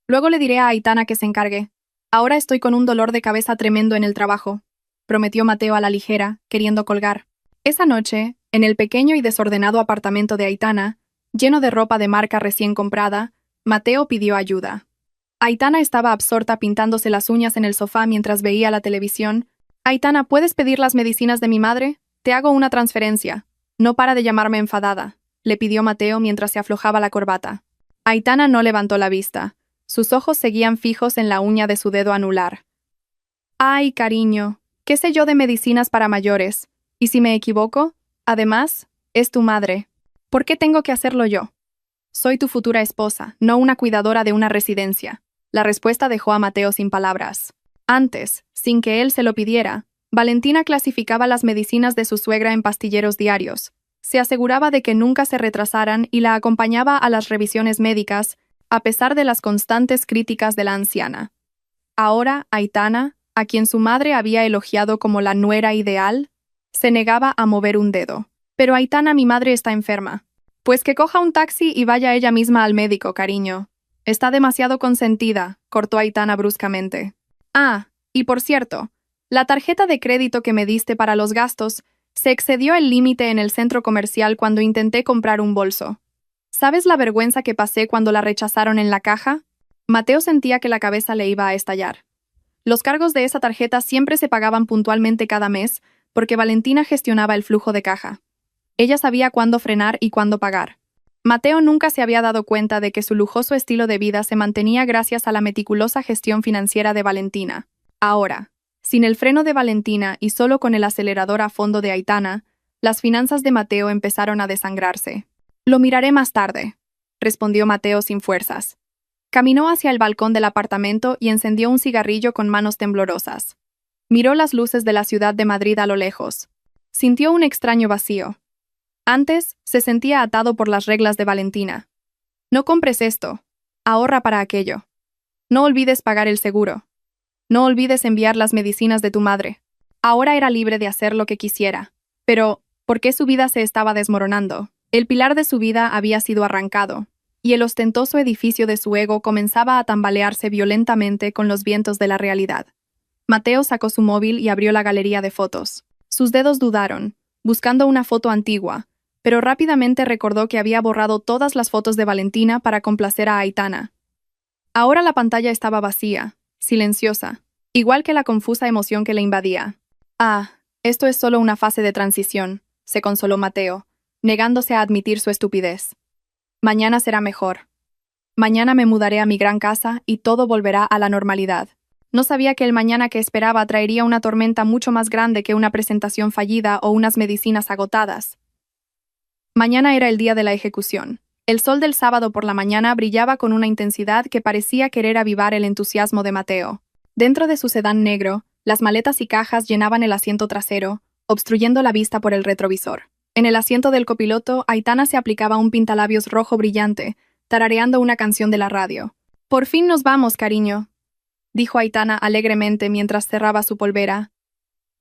S1: Luego le diré a Aitana que se encargue. Ahora estoy con un dolor de cabeza tremendo en el trabajo, prometió Mateo a la ligera, queriendo colgar. Esa noche, en el pequeño y desordenado apartamento de Aitana, lleno de ropa de marca recién comprada, Mateo pidió ayuda. Aitana estaba absorta pintándose las uñas en el sofá mientras veía la televisión. Aitana, ¿puedes pedir las medicinas de mi madre? Te hago una transferencia. No para de llamarme enfadada, le pidió Mateo mientras se aflojaba la corbata. Aitana no levantó la vista. Sus ojos seguían fijos en la uña de su dedo anular. Ay, cariño, ¿qué sé yo de medicinas para mayores? ¿Y si me equivoco? Además, es tu madre. ¿Por qué tengo que hacerlo yo? Soy tu futura esposa, no una cuidadora de una residencia. La respuesta dejó a Mateo sin palabras. Antes, sin que él se lo pidiera, Valentina clasificaba las medicinas de su suegra en pastilleros diarios. Se aseguraba de que nunca se retrasaran y la acompañaba a las revisiones médicas, a pesar de las constantes críticas de la anciana. Ahora, Aitana, a quien su madre había elogiado como la nuera ideal, se negaba a mover un dedo. Pero Aitana, mi madre está enferma. Pues que coja un taxi y vaya ella misma al médico, cariño. Está demasiado consentida, cortó Aitana bruscamente. Ah, y por cierto, la tarjeta de crédito que me diste para los gastos se excedió el límite en el centro comercial cuando intenté comprar un bolso. ¿Sabes la vergüenza que pasé cuando la rechazaron en la caja? Mateo sentía que la cabeza le iba a estallar. Los cargos de esa tarjeta siempre se pagaban puntualmente cada mes porque Valentina gestionaba el flujo de caja. Ella sabía cuándo frenar y cuándo pagar. Mateo nunca se había dado cuenta de que su lujoso estilo de vida se mantenía gracias a la meticulosa gestión financiera de Valentina. Ahora, sin el freno de Valentina y solo con el acelerador a fondo de Aitana, las finanzas de Mateo empezaron a desangrarse. Lo miraré más tarde, respondió Mateo sin fuerzas. Caminó hacia el balcón del apartamento y encendió un cigarrillo con manos temblorosas. Miró las luces de la ciudad de Madrid a lo lejos. Sintió un extraño vacío. Antes, se sentía atado por las reglas de Valentina. No compres esto. Ahorra para aquello. No olvides pagar el seguro. No olvides enviar las medicinas de tu madre. Ahora era libre de hacer lo que quisiera. Pero, ¿por qué su vida se estaba desmoronando? El pilar de su vida había sido arrancado, y el ostentoso edificio de su ego comenzaba a tambalearse violentamente con los vientos de la realidad. Mateo sacó su móvil y abrió la galería de fotos. Sus dedos dudaron, buscando una foto antigua, pero rápidamente recordó que había borrado todas las fotos de Valentina para complacer a Aitana. Ahora la pantalla estaba vacía, silenciosa, igual que la confusa emoción que le invadía. Ah, esto es solo una fase de transición, se consoló Mateo, negándose a admitir su estupidez. Mañana será mejor. Mañana me mudaré a mi gran casa y todo volverá a la normalidad. No sabía que el mañana que esperaba traería una tormenta mucho más grande que una presentación fallida o unas medicinas agotadas. Mañana era el día de la ejecución. El sol del sábado por la mañana brillaba con una intensidad que parecía querer avivar el entusiasmo de Mateo. Dentro de su sedán negro, las maletas y cajas llenaban el asiento trasero, obstruyendo la vista por el retrovisor. En el asiento del copiloto, Aitana se aplicaba un pintalabios rojo brillante, tarareando una canción de la radio. «Por fin nos vamos, cariño», dijo Aitana alegremente mientras cerraba su polvera.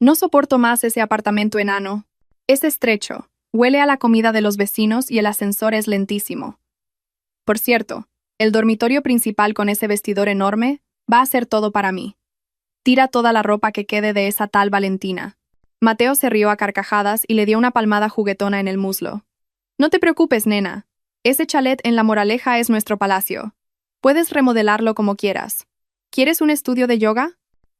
S1: «No soporto más ese apartamento enano. Es estrecho, huele a la comida de los vecinos y el ascensor es lentísimo. Por cierto, el dormitorio principal con ese vestidor enorme va a ser todo para mí. Tira toda la ropa que quede de esa tal Valentina». Mateo se rió a carcajadas y le dio una palmada juguetona en el muslo. «No te preocupes, nena. Ese chalet en La Moraleja es nuestro palacio. Puedes remodelarlo como quieras. ¿Quieres un estudio de yoga?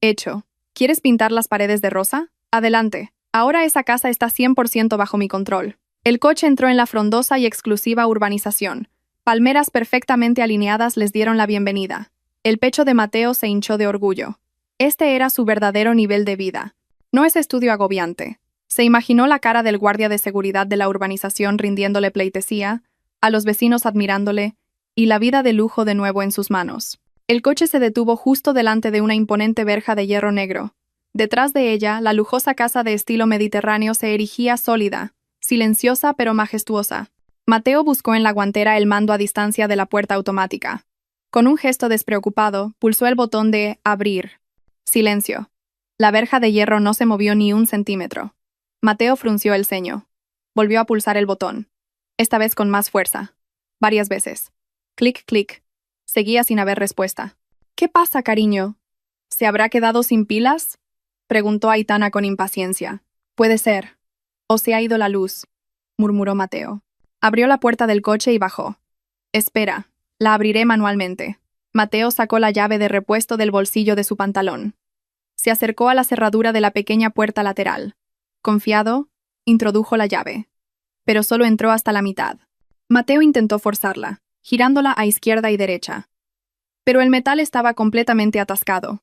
S1: Hecho. ¿Quieres pintar las paredes de rosa? Adelante. Ahora esa casa está 100% bajo mi control». El coche entró en la frondosa y exclusiva urbanización. Palmeras perfectamente alineadas les dieron la bienvenida. El pecho de Mateo se hinchó de orgullo. Este era su verdadero nivel de vida. No ese estudio agobiante. Se imaginó la cara del guardia de seguridad de la urbanización rindiéndole pleitesía, a los vecinos admirándole, y la vida de lujo de nuevo en sus manos. El coche se detuvo justo delante de una imponente verja de hierro negro. Detrás de ella, la lujosa casa de estilo mediterráneo se erigía sólida, silenciosa pero majestuosa. Mateo buscó en la guantera el mando a distancia de la puerta automática. Con un gesto despreocupado, pulsó el botón de «abrir». Silencio. La verja de hierro no se movió ni un centímetro. Mateo frunció el ceño. Volvió a pulsar el botón. Esta vez con más fuerza. Varias veces. Clic, clic. Seguía sin haber respuesta. «¿Qué pasa, cariño? ¿Se habrá quedado sin pilas?», preguntó Aitana con impaciencia. «Puede ser. O se ha ido la luz», murmuró Mateo. Abrió la puerta del coche y bajó. «Espera, la abriré manualmente». Mateo sacó la llave de repuesto del bolsillo de su pantalón. Se acercó a la cerradura de la pequeña puerta lateral. Confiado, introdujo la llave. Pero solo entró hasta la mitad. Mateo intentó forzarla, girándola a izquierda y derecha. Pero el metal estaba completamente atascado.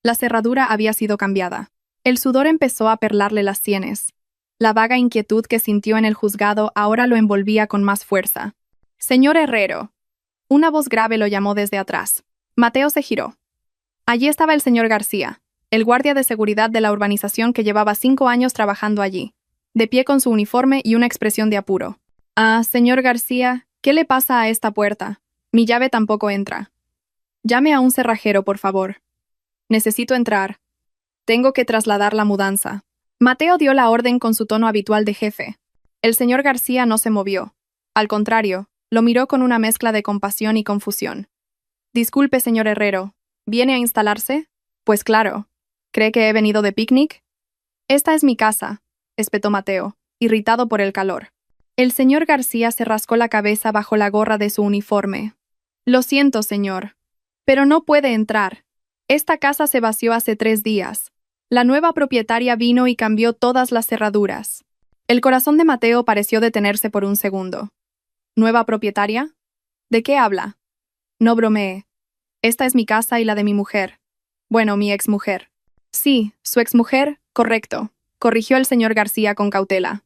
S1: La cerradura había sido cambiada. El sudor empezó a perlarle las sienes. La vaga inquietud que sintió en el juzgado ahora lo envolvía con más fuerza. «Señor Herrero». Una voz grave lo llamó desde atrás. Mateo se giró. Allí estaba el señor García, el guardia de seguridad de la urbanización que llevaba 5 años trabajando allí, de pie con su uniforme y una expresión de apuro. Ah, señor García, ¿qué le pasa a esta puerta? Mi llave tampoco entra. Llame a un cerrajero, por favor. Necesito entrar. Tengo que trasladar la mudanza. Mateo dio la orden con su tono habitual de jefe. El señor García no se movió. Al contrario, lo miró con una mezcla de compasión y confusión. Disculpe, señor Herrero, ¿viene a instalarse? Pues claro. ¿Cree que he venido de picnic? Esta es mi casa, espetó Mateo, irritado por el calor. El señor García se rascó la cabeza bajo la gorra de su uniforme. Lo siento, señor, pero no puede entrar. Esta casa se vació hace 3 días. La nueva propietaria vino y cambió todas las cerraduras. El corazón de Mateo pareció detenerse por un segundo. ¿Nueva propietaria? ¿De qué habla? No bromee. Esta es mi casa y la de mi mujer. Bueno, mi exmujer. Sí, su exmujer, correcto, corrigió el señor García con cautela.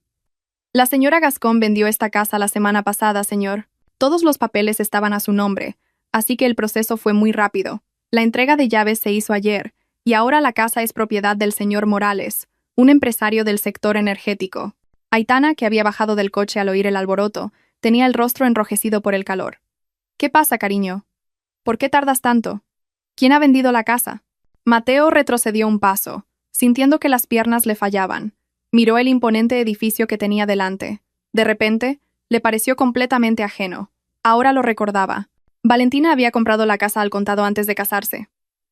S1: La señora Gascón vendió esta casa la semana pasada, señor. Todos los papeles estaban a su nombre, así que el proceso fue muy rápido. La entrega de llaves se hizo ayer, y ahora la casa es propiedad del señor Morales, un empresario del sector energético. Aitana, que había bajado del coche al oír el alboroto, tenía el rostro enrojecido por el calor. ¿Qué pasa, cariño? ¿Por qué tardas tanto? ¿Quién ha vendido la casa? Mateo retrocedió un paso, sintiendo que las piernas le fallaban. Miró el imponente edificio que tenía delante. De repente, le pareció completamente ajeno. Ahora lo recordaba. Valentina había comprado la casa al contado antes de casarse.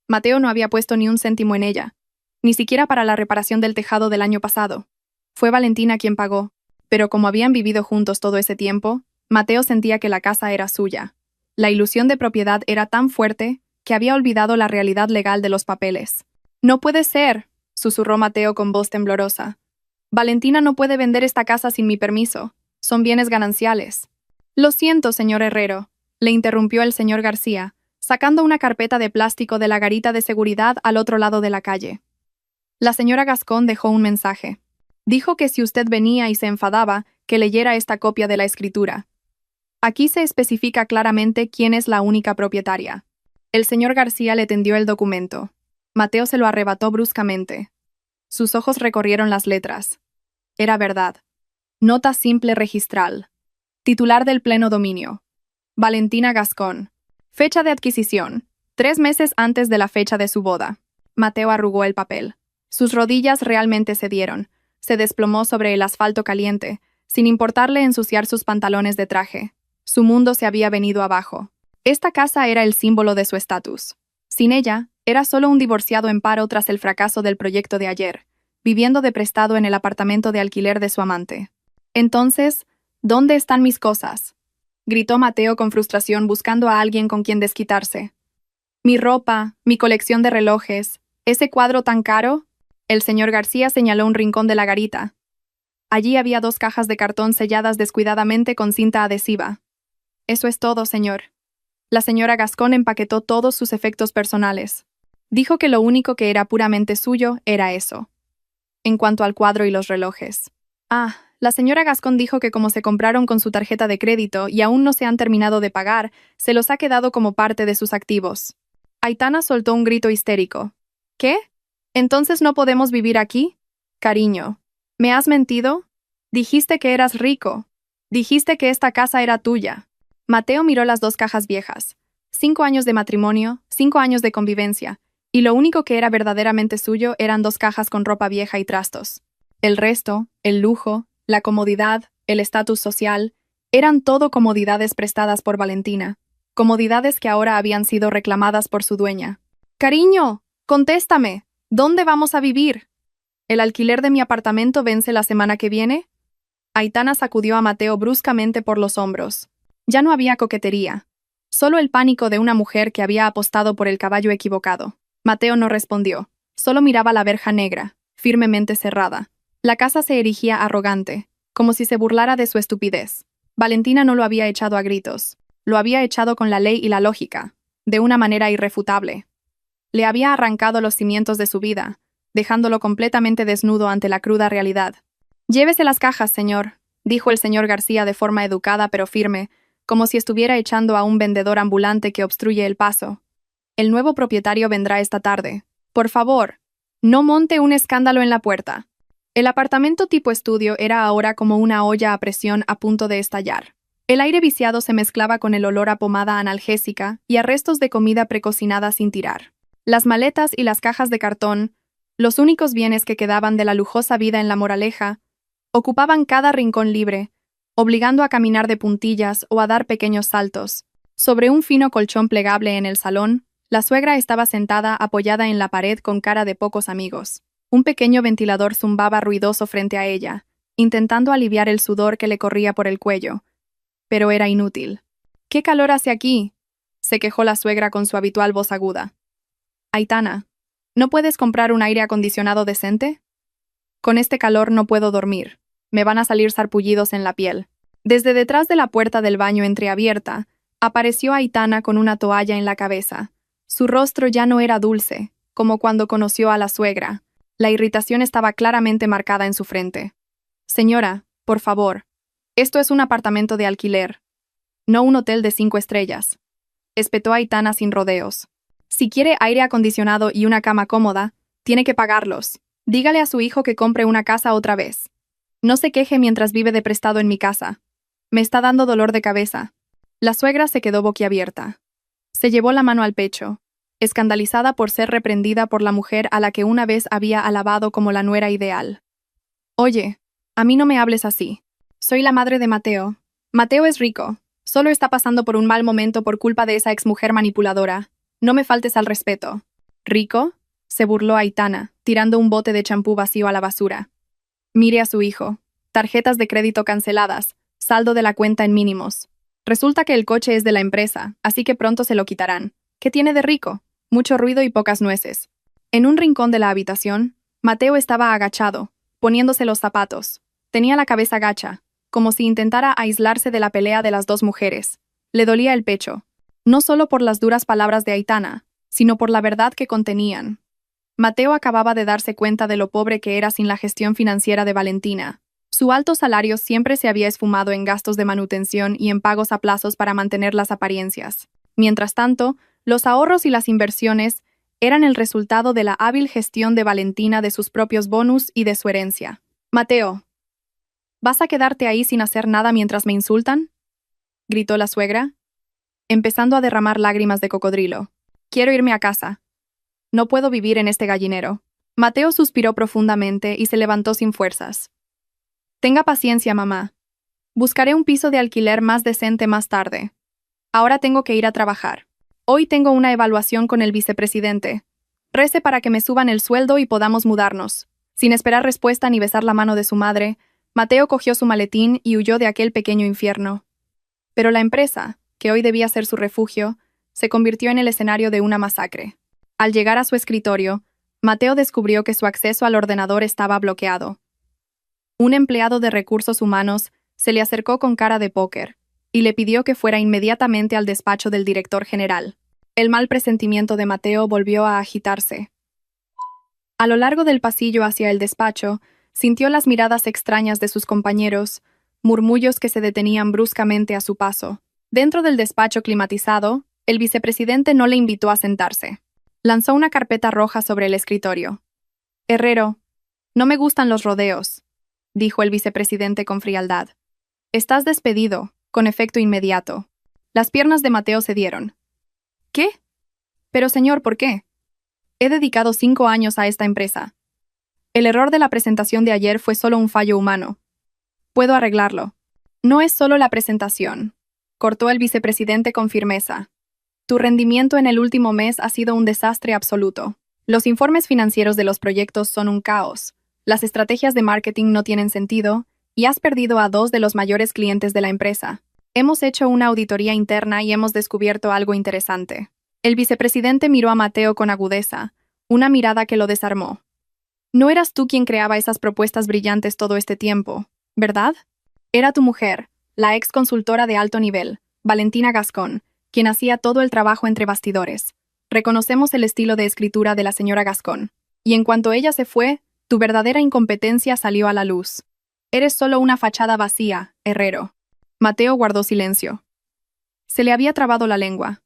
S1: Mateo no había puesto ni un céntimo en ella, ni siquiera para la reparación del tejado del año pasado. Fue Valentina quien pagó, pero como habían vivido juntos todo ese tiempo, Mateo sentía que la casa era suya. La ilusión de propiedad era tan fuerte que había olvidado la realidad legal de los papeles. «No puede ser», susurró Mateo con voz temblorosa. «Valentina no puede vender esta casa sin mi permiso. Son bienes gananciales». «Lo siento, señor Herrero», le interrumpió el señor García, sacando una carpeta de plástico de la garita de seguridad al otro lado de la calle. La señora Gascón dejó un mensaje. Dijo que si usted venía y se enfadaba, que leyera esta copia de la escritura. Aquí se especifica claramente quién es la única propietaria. El señor García le tendió el documento. Mateo se lo arrebató bruscamente. Sus ojos recorrieron las letras. Era verdad. Nota simple registral. Titular del pleno dominio. Valentina Gascón. Fecha de adquisición. 3 meses antes de la fecha de su boda. Mateo arrugó el papel. Sus rodillas realmente cedieron. Se desplomó sobre el asfalto caliente, sin importarle ensuciar sus pantalones de traje. Su mundo se había venido abajo. Esta casa era el símbolo de su estatus. Sin ella, era solo un divorciado en paro tras el fracaso del proyecto de ayer, viviendo de prestado en el apartamento de alquiler de su amante. Entonces, ¿dónde están mis cosas?, gritó Mateo con frustración buscando a alguien con quien desquitarse. Mi ropa, mi colección de relojes, ese cuadro tan caro. El señor García señaló un rincón de la garita. Allí había 2 cajas de cartón selladas descuidadamente con cinta adhesiva. Eso es todo, señor. La señora Gascón empaquetó todos sus efectos personales. Dijo que lo único que era puramente suyo era eso. En cuanto al cuadro y los relojes. Ah, la señora Gascón dijo que como se compraron con su tarjeta de crédito y aún no se han terminado de pagar, se los ha quedado como parte de sus activos. Aitana soltó un grito histérico. ¿Qué? ¿Entonces no podemos vivir aquí? Cariño, ¿me has mentido? Dijiste que eras rico. Dijiste que esta casa era tuya. Mateo miró las 2 cajas viejas. 5 años de matrimonio, 5 años de convivencia, y lo único que era verdaderamente suyo eran 2 cajas con ropa vieja y trastos. El resto, el lujo, la comodidad, el estatus social, eran todo comodidades prestadas por Valentina, comodidades que ahora habían sido reclamadas por su dueña. «Cariño, contéstame, ¿dónde vamos a vivir? ¿El alquiler de mi apartamento vence la semana que viene?» Aitana sacudió a Mateo bruscamente por los hombros. Ya no había coquetería, solo el pánico de una mujer que había apostado por el caballo equivocado. Mateo no respondió, solo miraba la verja negra, firmemente cerrada. La casa se erigía arrogante, como si se burlara de su estupidez. Valentina no lo había echado a gritos, lo había echado con la ley y la lógica, de una manera irrefutable. Le había arrancado los cimientos de su vida, dejándolo completamente desnudo ante la cruda realidad. «Llévese las cajas, señor», dijo el señor García de forma educada pero firme, como si estuviera echando a un vendedor ambulante que obstruye el paso. El nuevo propietario vendrá esta tarde. Por favor, no monte un escándalo en la puerta. El apartamento tipo estudio era ahora como una olla a presión a punto de estallar. El aire viciado se mezclaba con el olor a pomada analgésica y a restos de comida precocinada sin tirar. Las maletas y las cajas de cartón, los únicos bienes que quedaban de la lujosa vida en La Moraleja, ocupaban cada rincón libre, obligando a caminar de puntillas o a dar pequeños saltos. Sobre un fino colchón plegable en el salón, la suegra estaba sentada apoyada en la pared con cara de pocos amigos. Un pequeño ventilador zumbaba ruidoso frente a ella, intentando aliviar el sudor que le corría por el cuello. Pero era inútil. «¿Qué calor hace aquí?», se quejó la suegra con su habitual voz aguda. «Aitana, ¿no puedes comprar un aire acondicionado decente? Con este calor no puedo dormir. Me van a salir sarpullidos en la piel». Desde detrás de la puerta del baño entreabierta, apareció Aitana con una toalla en la cabeza. Su rostro ya no era dulce, como cuando conoció a la suegra. La irritación estaba claramente marcada en su frente. «Señora, por favor. Esto es un apartamento de alquiler, no un hotel de 5 estrellas», espetó Aitana sin rodeos. «Si quiere aire acondicionado y una cama cómoda, tiene que pagarlos. Dígale a su hijo que compre una casa otra vez. No se queje mientras vive de prestado en mi casa. Me está dando dolor de cabeza». La suegra se quedó boquiabierta. Se llevó la mano al pecho, escandalizada por ser reprendida por la mujer a la que una vez había alabado como la nuera ideal. «Oye, a mí no me hables así. Soy la madre de Mateo. Mateo es rico. Solo está pasando por un mal momento por culpa de esa exmujer manipuladora. No me faltes al respeto». «¿Rico?», se burló Aitana, tirando un bote de champú vacío a la basura. «Mire a su hijo. Tarjetas de crédito canceladas, saldo de la cuenta en mínimos. Resulta que el coche es de la empresa, así que pronto se lo quitarán. ¿Qué tiene de rico? Mucho ruido y pocas nueces». En un rincón de la habitación, Mateo estaba agachado, poniéndose los zapatos. Tenía la cabeza gacha, como si intentara aislarse de la pelea de las dos mujeres. Le dolía el pecho, no solo por las duras palabras de Aitana, sino por la verdad que contenían. Mateo acababa de darse cuenta de lo pobre que era sin la gestión financiera de Valentina. Su alto salario siempre se había esfumado en gastos de manutención y en pagos a plazos para mantener las apariencias. Mientras tanto, los ahorros y las inversiones eran el resultado de la hábil gestión de Valentina de sus propios bonus y de su herencia. «Mateo, ¿vas a quedarte ahí sin hacer nada mientras me insultan?», gritó la suegra, empezando a derramar lágrimas de cocodrilo. «Quiero irme a casa. No puedo vivir en este gallinero». Mateo suspiró profundamente y se levantó sin fuerzas. «Tenga paciencia, mamá. Buscaré un piso de alquiler más decente más tarde. Ahora tengo que ir a trabajar. Hoy tengo una evaluación con el vicepresidente. Rece para que me suban el sueldo y podamos mudarnos». Sin esperar respuesta ni besar la mano de su madre, Mateo cogió su maletín y huyó de aquel pequeño infierno. Pero la empresa, que hoy debía ser su refugio, se convirtió en el escenario de una masacre. Al llegar a su escritorio, Mateo descubrió que su acceso al ordenador estaba bloqueado. Un empleado de recursos humanos se le acercó con cara de póker y le pidió que fuera inmediatamente al despacho del director general. El mal presentimiento de Mateo volvió a agitarse. A lo largo del pasillo hacia el despacho, sintió las miradas extrañas de sus compañeros, murmullos que se detenían bruscamente a su paso. Dentro del despacho climatizado, el vicepresidente no le invitó a sentarse. Lanzó una carpeta roja sobre el escritorio. «Herrero, no me gustan los rodeos», dijo el vicepresidente con frialdad. «Estás despedido, con efecto inmediato». Las piernas de Mateo cedieron. «¿Qué? Pero señor, ¿por qué? He dedicado 5 años a esta empresa. El error de la presentación de ayer fue solo un fallo humano. Puedo arreglarlo». «No es solo la presentación», cortó el vicepresidente con firmeza. «Tu rendimiento en el último mes ha sido un desastre absoluto. Los informes financieros de los proyectos son un caos. Las estrategias de marketing no tienen sentido, y has perdido a 2 de los mayores clientes de la empresa. Hemos hecho una auditoría interna y hemos descubierto algo interesante». El vicepresidente miró a Mateo con agudeza, una mirada que lo desarmó. «No eras tú quien creaba esas propuestas brillantes todo este tiempo, ¿verdad? Era tu mujer, la ex consultora de alto nivel, Valentina Gascón, quien hacía todo el trabajo entre bastidores. Reconocemos el estilo de escritura de la señora Gascón. Y en cuanto ella se fue, tu verdadera incompetencia salió a la luz. Eres solo una fachada vacía, Herrero». Mateo guardó silencio. Se le había trabado la lengua.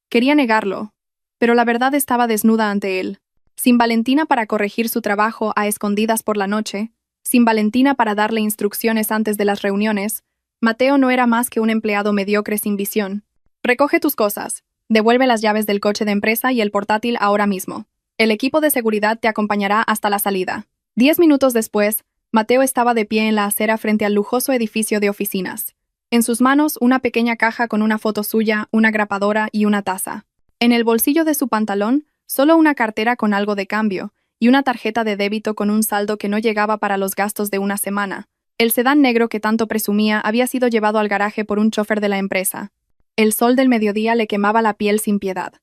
S1: Quería negarlo, pero la verdad estaba desnuda ante él. Sin Valentina para corregir su trabajo a escondidas por la noche, sin Valentina para darle instrucciones antes de las reuniones, Mateo no era más que un empleado mediocre sin visión. Recoge tus cosas, devuelve las llaves del coche de empresa y el portátil ahora mismo. El equipo de seguridad te acompañará hasta la salida. 10 minutos después, Mateo estaba de pie en la acera frente al lujoso edificio de oficinas. En sus manos, una pequeña caja con una foto suya, una grapadora y una taza. En el bolsillo de su pantalón, solo una cartera con algo de cambio y una tarjeta de débito con un saldo que no llegaba para los gastos de una semana. El sedán negro que tanto presumía había sido llevado al garaje por un chofer de la empresa. El sol del mediodía le quemaba la piel sin piedad.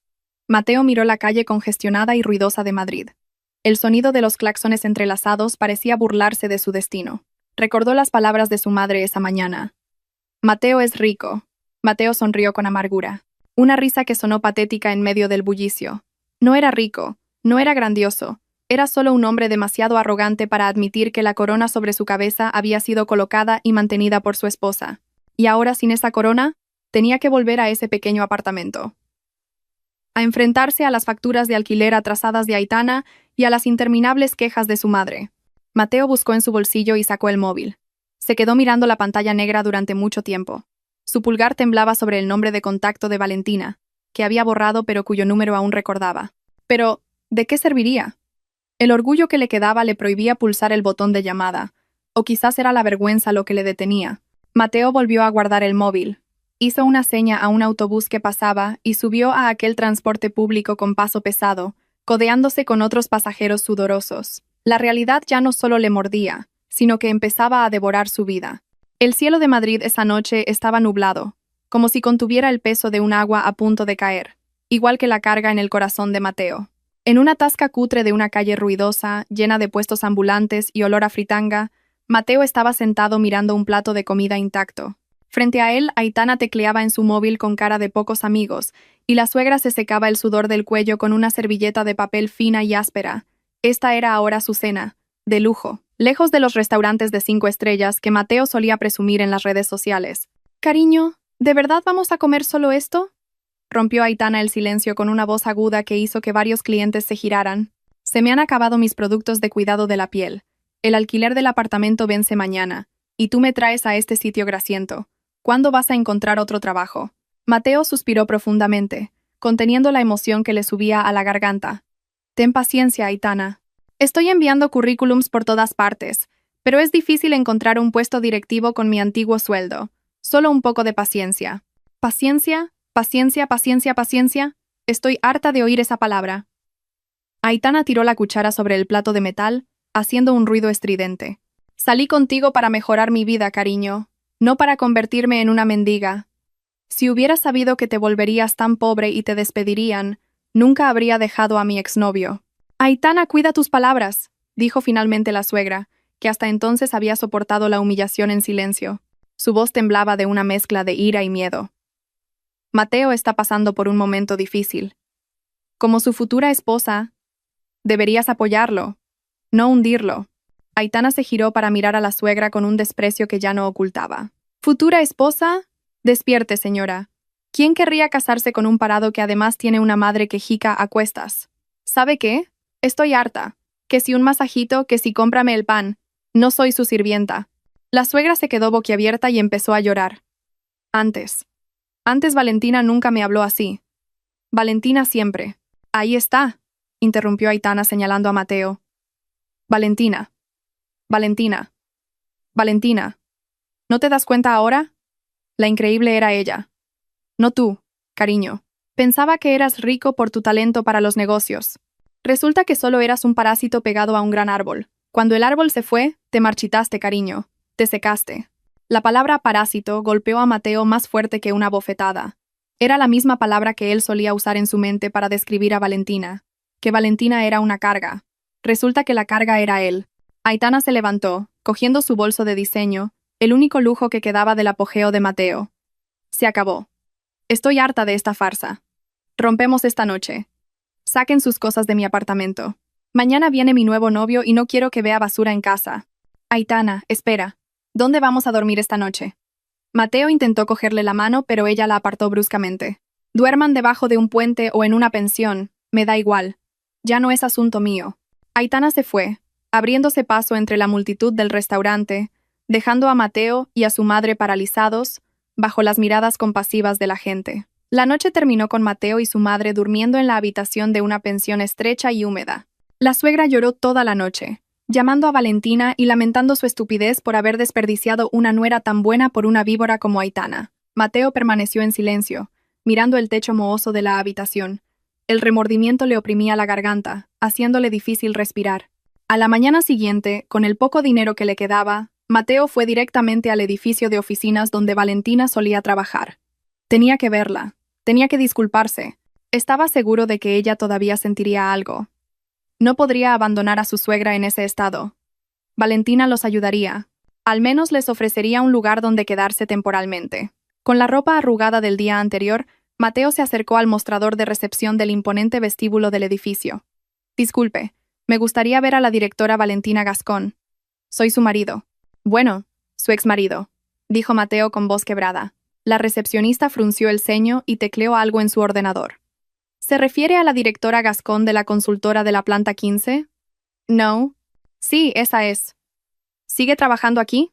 S1: Mateo miró la calle congestionada y ruidosa de Madrid. El sonido de los claxones entrelazados parecía burlarse de su destino. Recordó las palabras de su madre esa mañana. Mateo es rico. Mateo sonrió con amargura. Una risa que sonó patética en medio del bullicio. No era rico, no era grandioso, era solo un hombre demasiado arrogante para admitir que la corona sobre su cabeza había sido colocada y mantenida por su esposa. Y ahora, sin esa corona, tenía que volver a ese pequeño apartamento. A enfrentarse a las facturas de alquiler atrasadas de Aitana y a las interminables quejas de su madre. Mateo buscó en su bolsillo y sacó el móvil. Se quedó mirando la pantalla negra durante mucho tiempo. Su pulgar temblaba sobre el nombre de contacto de Valentina, que había borrado pero cuyo número aún recordaba. Pero, ¿de qué serviría? El orgullo que le quedaba le prohibía pulsar el botón de llamada, o quizás era la vergüenza lo que le detenía. Mateo volvió a guardar el móvil. Hizo una seña a un autobús que pasaba y subió a aquel transporte público con paso pesado, codeándose con otros pasajeros sudorosos. La realidad ya no solo le mordía, sino que empezaba a devorar su vida. El cielo de Madrid esa noche estaba nublado, como si contuviera el peso de un agua a punto de caer, igual que la carga en el corazón de Mateo. En una tasca cutre de una calle ruidosa, llena de puestos ambulantes y olor a fritanga, Mateo estaba sentado mirando un plato de comida intacto. Frente a él, Aitana tecleaba en su móvil con cara de pocos amigos, y la suegra se secaba el sudor del cuello con una servilleta de papel fina y áspera. Esta era ahora su cena, de lujo, lejos de los restaurantes de 5 estrellas que Mateo solía presumir en las redes sociales. «Cariño, ¿de verdad vamos a comer solo esto?», rompió Aitana el silencio con una voz aguda que hizo que varios clientes se giraran. «Se me han acabado mis productos de cuidado de la piel. El alquiler del apartamento vence mañana, y tú me traes a este sitio grasiento. ¿Cuándo vas a encontrar otro trabajo?». Mateo suspiró profundamente, conteniendo la emoción que le subía a la garganta. «Ten paciencia, Aitana. Estoy enviando currículums por todas partes, pero es difícil encontrar un puesto directivo con mi antiguo sueldo. Solo un poco de paciencia». «¿Paciencia? Paciencia, paciencia, paciencia». Estoy harta de oír esa palabra. Aitana tiró la cuchara sobre el plato de metal, haciendo un ruido estridente. «Salí contigo para mejorar mi vida, cariño, no para convertirme en una mendiga. Si hubiera sabido que te volverías tan pobre y te despedirían, nunca habría dejado a mi exnovio». «Aitana, cuida tus palabras», dijo finalmente la suegra, que hasta entonces había soportado la humillación en silencio. Su voz temblaba de una mezcla de ira y miedo. «Mateo está pasando por un momento difícil. Como su futura esposa, deberías apoyarlo, no hundirlo». Aitana se giró para mirar a la suegra con un desprecio que ya no ocultaba. «¿Futura esposa? Despierte, señora. ¿Quién querría casarse con un parado que además tiene una madre quejica a cuestas? ¿Sabe qué? Estoy harta. Que si un masajito, que si cómprame el pan. No soy su sirvienta». La suegra se quedó boquiabierta y empezó a llorar. Antes Valentina nunca me habló así. Valentina siempre». «Ahí está», interrumpió Aitana señalando a Mateo. «Valentina. Valentina. Valentina. ¿No te das cuenta ahora? La increíble era ella. No tú, cariño. Pensaba que eras rico por tu talento para los negocios. Resulta que solo eras un parásito pegado a un gran árbol. Cuando el árbol se fue, te marchitaste, cariño. Te secaste». La palabra parásito golpeó a Mateo más fuerte que una bofetada. Era la misma palabra que él solía usar en su mente para describir a Valentina. Que Valentina era una carga. Resulta que la carga era él. Aitana se levantó, cogiendo su bolso de diseño, el único lujo que quedaba del apogeo de Mateo. «Se acabó. Estoy harta de esta farsa. Rompemos esta noche. Saquen sus cosas de mi apartamento. Mañana viene mi nuevo novio y no quiero que vea basura en casa». «Aitana, espera. ¿Dónde vamos a dormir esta noche?». Mateo intentó cogerle la mano, pero ella la apartó bruscamente. Duerman debajo de un puente o en una pensión, me da igual. Ya no es asunto mío. Aitana se fue, abriéndose paso entre la multitud del restaurante, dejando a Mateo y a su madre paralizados, bajo las miradas compasivas de la gente. La noche terminó con Mateo y su madre durmiendo en la habitación de una pensión estrecha y húmeda. La suegra lloró toda la noche, llamando a Valentina y lamentando su estupidez por haber desperdiciado una nuera tan buena por una víbora como Aitana. Mateo permaneció en silencio, mirando el techo mohoso de la habitación. El remordimiento le oprimía la garganta, haciéndole difícil respirar. A la mañana siguiente, con el poco dinero que le quedaba, Mateo fue directamente al edificio de oficinas donde Valentina solía trabajar. Tenía que verla, tenía que disculparse. Estaba seguro de que ella todavía sentiría algo. No podría abandonar a su suegra en ese estado. Valentina los ayudaría. Al menos les ofrecería un lugar donde quedarse temporalmente. Con la ropa arrugada del día anterior, Mateo se acercó al mostrador de recepción del imponente vestíbulo del edificio. Disculpe, me gustaría ver a la directora Valentina Gascón. Soy su marido. Bueno, su exmarido, dijo Mateo con voz quebrada. La recepcionista frunció el ceño y tecleó algo en su ordenador. ¿Se refiere a la directora Gascón de la consultora de la planta 15? No. Sí, esa es. ¿Sigue trabajando aquí?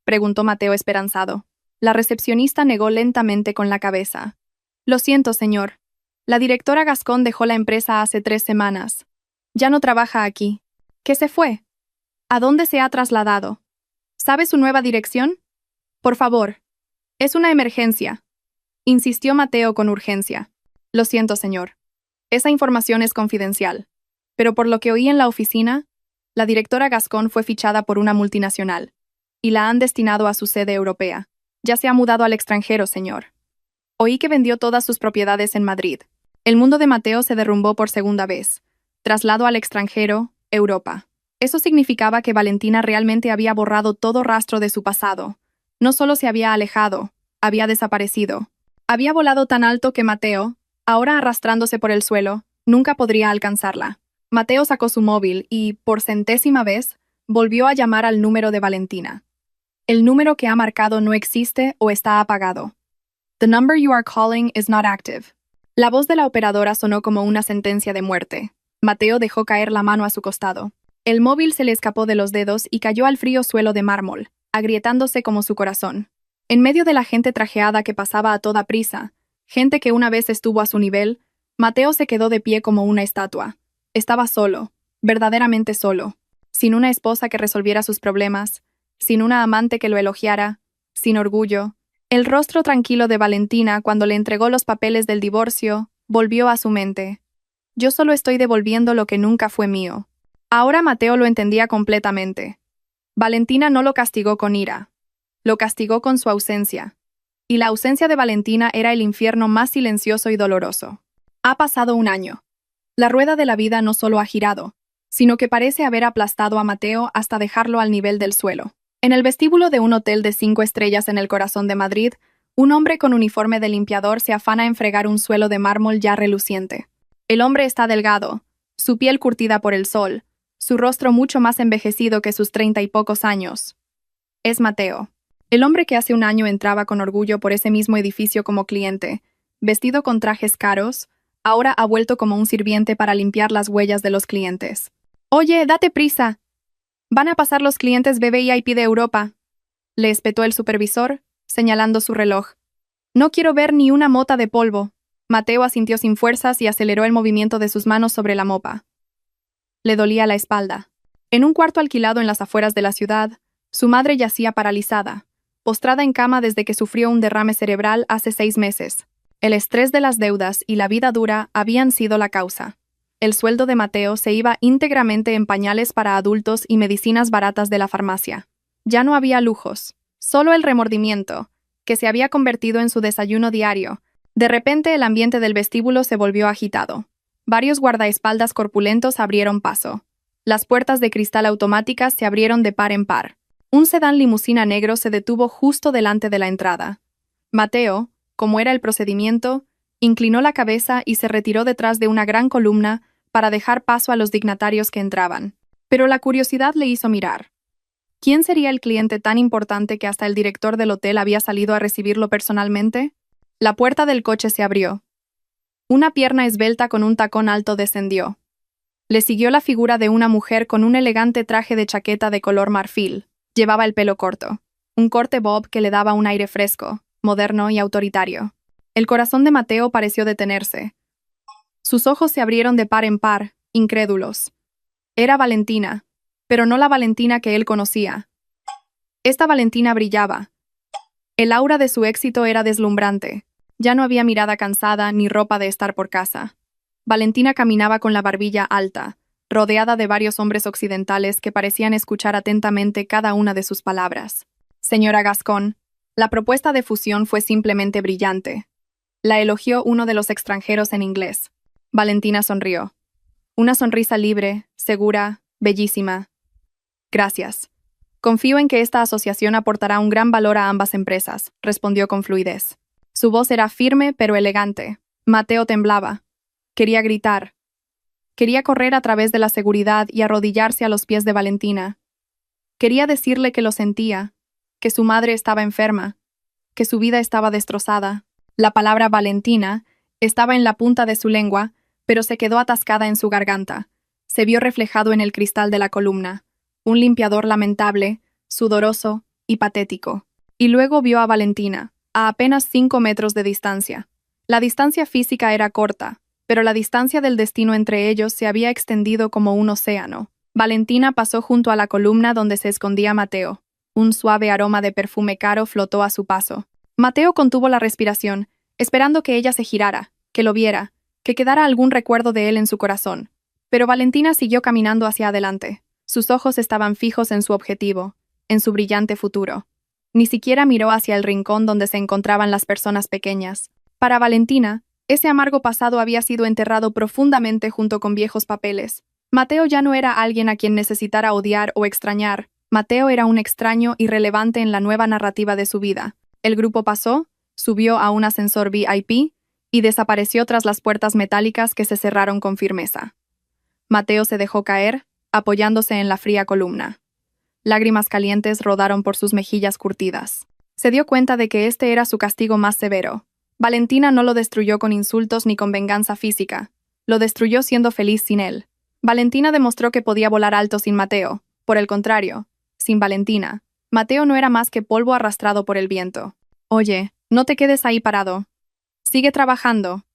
S1: Preguntó Mateo esperanzado. La recepcionista negó lentamente con la cabeza. Lo siento, señor. La directora Gascón dejó la empresa hace 3 semanas. Ya no trabaja aquí. ¿Qué se fue? ¿A dónde se ha trasladado? ¿Sabe su nueva dirección? Por favor. Es una emergencia. Insistió Mateo con urgencia. Lo siento, señor. Esa información es confidencial. Pero por lo que oí en la oficina, la directora Gascón fue fichada por una multinacional y la han destinado a su sede europea. Ya se ha mudado al extranjero, señor. Oí que vendió todas sus propiedades en Madrid. El mundo de Mateo se derrumbó por segunda vez. Traslado al extranjero, Europa. Eso significaba que Valentina realmente había borrado todo rastro de su pasado. No solo se había alejado, había desaparecido. Había volado tan alto que Mateo, ahora arrastrándose por el suelo, nunca podría alcanzarla. Mateo sacó su móvil y, por 100ª vez, volvió a llamar al número de Valentina. El número que ha marcado no existe o está apagado. The number you are calling is not active. La voz de la operadora sonó como una sentencia de muerte. Mateo dejó caer la mano a su costado. El móvil se le escapó de los dedos y cayó al frío suelo de mármol, agrietándose como su corazón. En medio de la gente trajeada que pasaba a toda prisa, gente que una vez estuvo a su nivel, Mateo se quedó de pie como una estatua. Estaba solo, verdaderamente solo, sin una esposa que resolviera sus problemas, sin una amante que lo elogiara, sin orgullo. El rostro tranquilo de Valentina cuando le entregó los papeles del divorcio volvió a su mente. Yo solo estoy devolviendo lo que nunca fue mío. Ahora Mateo lo entendía completamente. Valentina no lo castigó con ira. Lo castigó con su ausencia. Y la ausencia de Valentina era el infierno más silencioso y doloroso. Ha pasado un año. La rueda de la vida no solo ha girado, sino que parece haber aplastado a Mateo hasta dejarlo al nivel del suelo. En el vestíbulo de un hotel de 5 estrellas en el corazón de Madrid, un hombre con uniforme de limpiador se afana en fregar un suelo de mármol ya reluciente. El hombre está delgado, su piel curtida por el sol, su rostro mucho más envejecido que sus 30 y pocos años. Es Mateo, el hombre que hace un año entraba con orgullo por ese mismo edificio como cliente, vestido con trajes caros, ahora ha vuelto como un sirviente para limpiar las huellas de los clientes. «Oye, date prisa. Van a pasar los clientes VIP de Europa», le espetó el supervisor, señalando su reloj. «No quiero ver ni una mota de polvo». Mateo asintió sin fuerzas y aceleró el movimiento de sus manos sobre la mopa. Le dolía la espalda. En un cuarto alquilado en las afueras de la ciudad, su madre yacía paralizada, postrada en cama desde que sufrió un derrame cerebral hace 6 meses. El estrés de las deudas y la vida dura habían sido la causa. El sueldo de Mateo se iba íntegramente en pañales para adultos y medicinas baratas de la farmacia. Ya no había lujos, solo el remordimiento, que se había convertido en su desayuno diario. De repente el ambiente del vestíbulo se volvió agitado. Varios guardaespaldas corpulentos abrieron paso. Las puertas de cristal automáticas se abrieron de par en par. Un sedán limusina negro se detuvo justo delante de la entrada. Mateo, como era el procedimiento, inclinó la cabeza y se retiró detrás de una gran columna para dejar paso a los dignatarios que entraban. Pero la curiosidad le hizo mirar. ¿Quién sería el cliente tan importante que hasta el director del hotel había salido a recibirlo personalmente? La puerta del coche se abrió. Una pierna esbelta con un tacón alto descendió. Le siguió la figura de una mujer con un elegante traje de chaqueta de color marfil. Llevaba el pelo corto, un corte bob que le daba un aire fresco, moderno y autoritario. El corazón de Mateo pareció detenerse. Sus ojos se abrieron de par en par, incrédulos. Era Valentina, pero no la Valentina que él conocía. Esta Valentina brillaba. El aura de su éxito era deslumbrante. Ya no había mirada cansada ni ropa de estar por casa. Valentina caminaba con la barbilla alta, rodeada de varios hombres occidentales que parecían escuchar atentamente cada una de sus palabras. Señora Gascón, la propuesta de fusión fue simplemente brillante. La elogió uno de los extranjeros en inglés. Valentina sonrió. Una sonrisa libre, segura, bellísima. Gracias. Confío en que esta asociación aportará un gran valor a ambas empresas, respondió con fluidez. Su voz era firme pero elegante. Mateo temblaba. Quería gritar. Quería correr a través de la seguridad y arrodillarse a los pies de Valentina. Quería decirle que lo sentía, que su madre estaba enferma, que su vida estaba destrozada. La palabra Valentina estaba en la punta de su lengua, pero se quedó atascada en su garganta. Se vio reflejado en el cristal de la columna, un limpiador lamentable, sudoroso y patético. Y luego vio a Valentina, a apenas 5 metros de distancia. La distancia física era corta, pero la distancia del destino entre ellos se había extendido como un océano. Valentina pasó junto a la columna donde se escondía Mateo. Un suave aroma de perfume caro flotó a su paso. Mateo contuvo la respiración, esperando que ella se girara, que lo viera, que quedara algún recuerdo de él en su corazón. Pero Valentina siguió caminando hacia adelante. Sus ojos estaban fijos en su objetivo, en su brillante futuro. Ni siquiera miró hacia el rincón donde se encontraban las personas pequeñas. Para Valentina, ese amargo pasado había sido enterrado profundamente junto con viejos papeles. Mateo ya no era alguien a quien necesitara odiar o extrañar. Mateo era un extraño irrelevante en la nueva narrativa de su vida. El grupo pasó, subió a un ascensor VIP y desapareció tras las puertas metálicas que se cerraron con firmeza. Mateo se dejó caer, apoyándose en la fría columna. Lágrimas calientes rodaron por sus mejillas curtidas. Se dio cuenta de que este era su castigo más severo. Valentina no lo destruyó con insultos ni con venganza física. Lo destruyó siendo feliz sin él. Valentina demostró que podía volar alto sin Mateo. Por el contrario, sin Valentina, Mateo no era más que polvo arrastrado por el viento. Oye, no te quedes ahí parado. Sigue trabajando.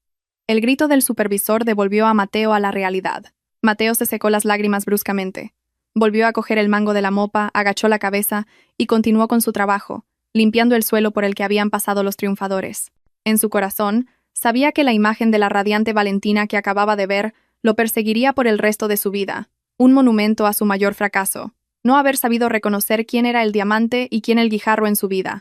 S1: El grito del supervisor devolvió a Mateo a la realidad. Mateo se secó las lágrimas bruscamente. Volvió a coger el mango de la mopa, agachó la cabeza y continuó con su trabajo, limpiando el suelo por el que habían pasado los triunfadores. En su corazón, sabía que la imagen de la radiante Valentina que acababa de ver lo perseguiría por el resto de su vida, un monumento a su mayor fracaso, no haber sabido reconocer quién era el diamante y quién el guijarro en su vida.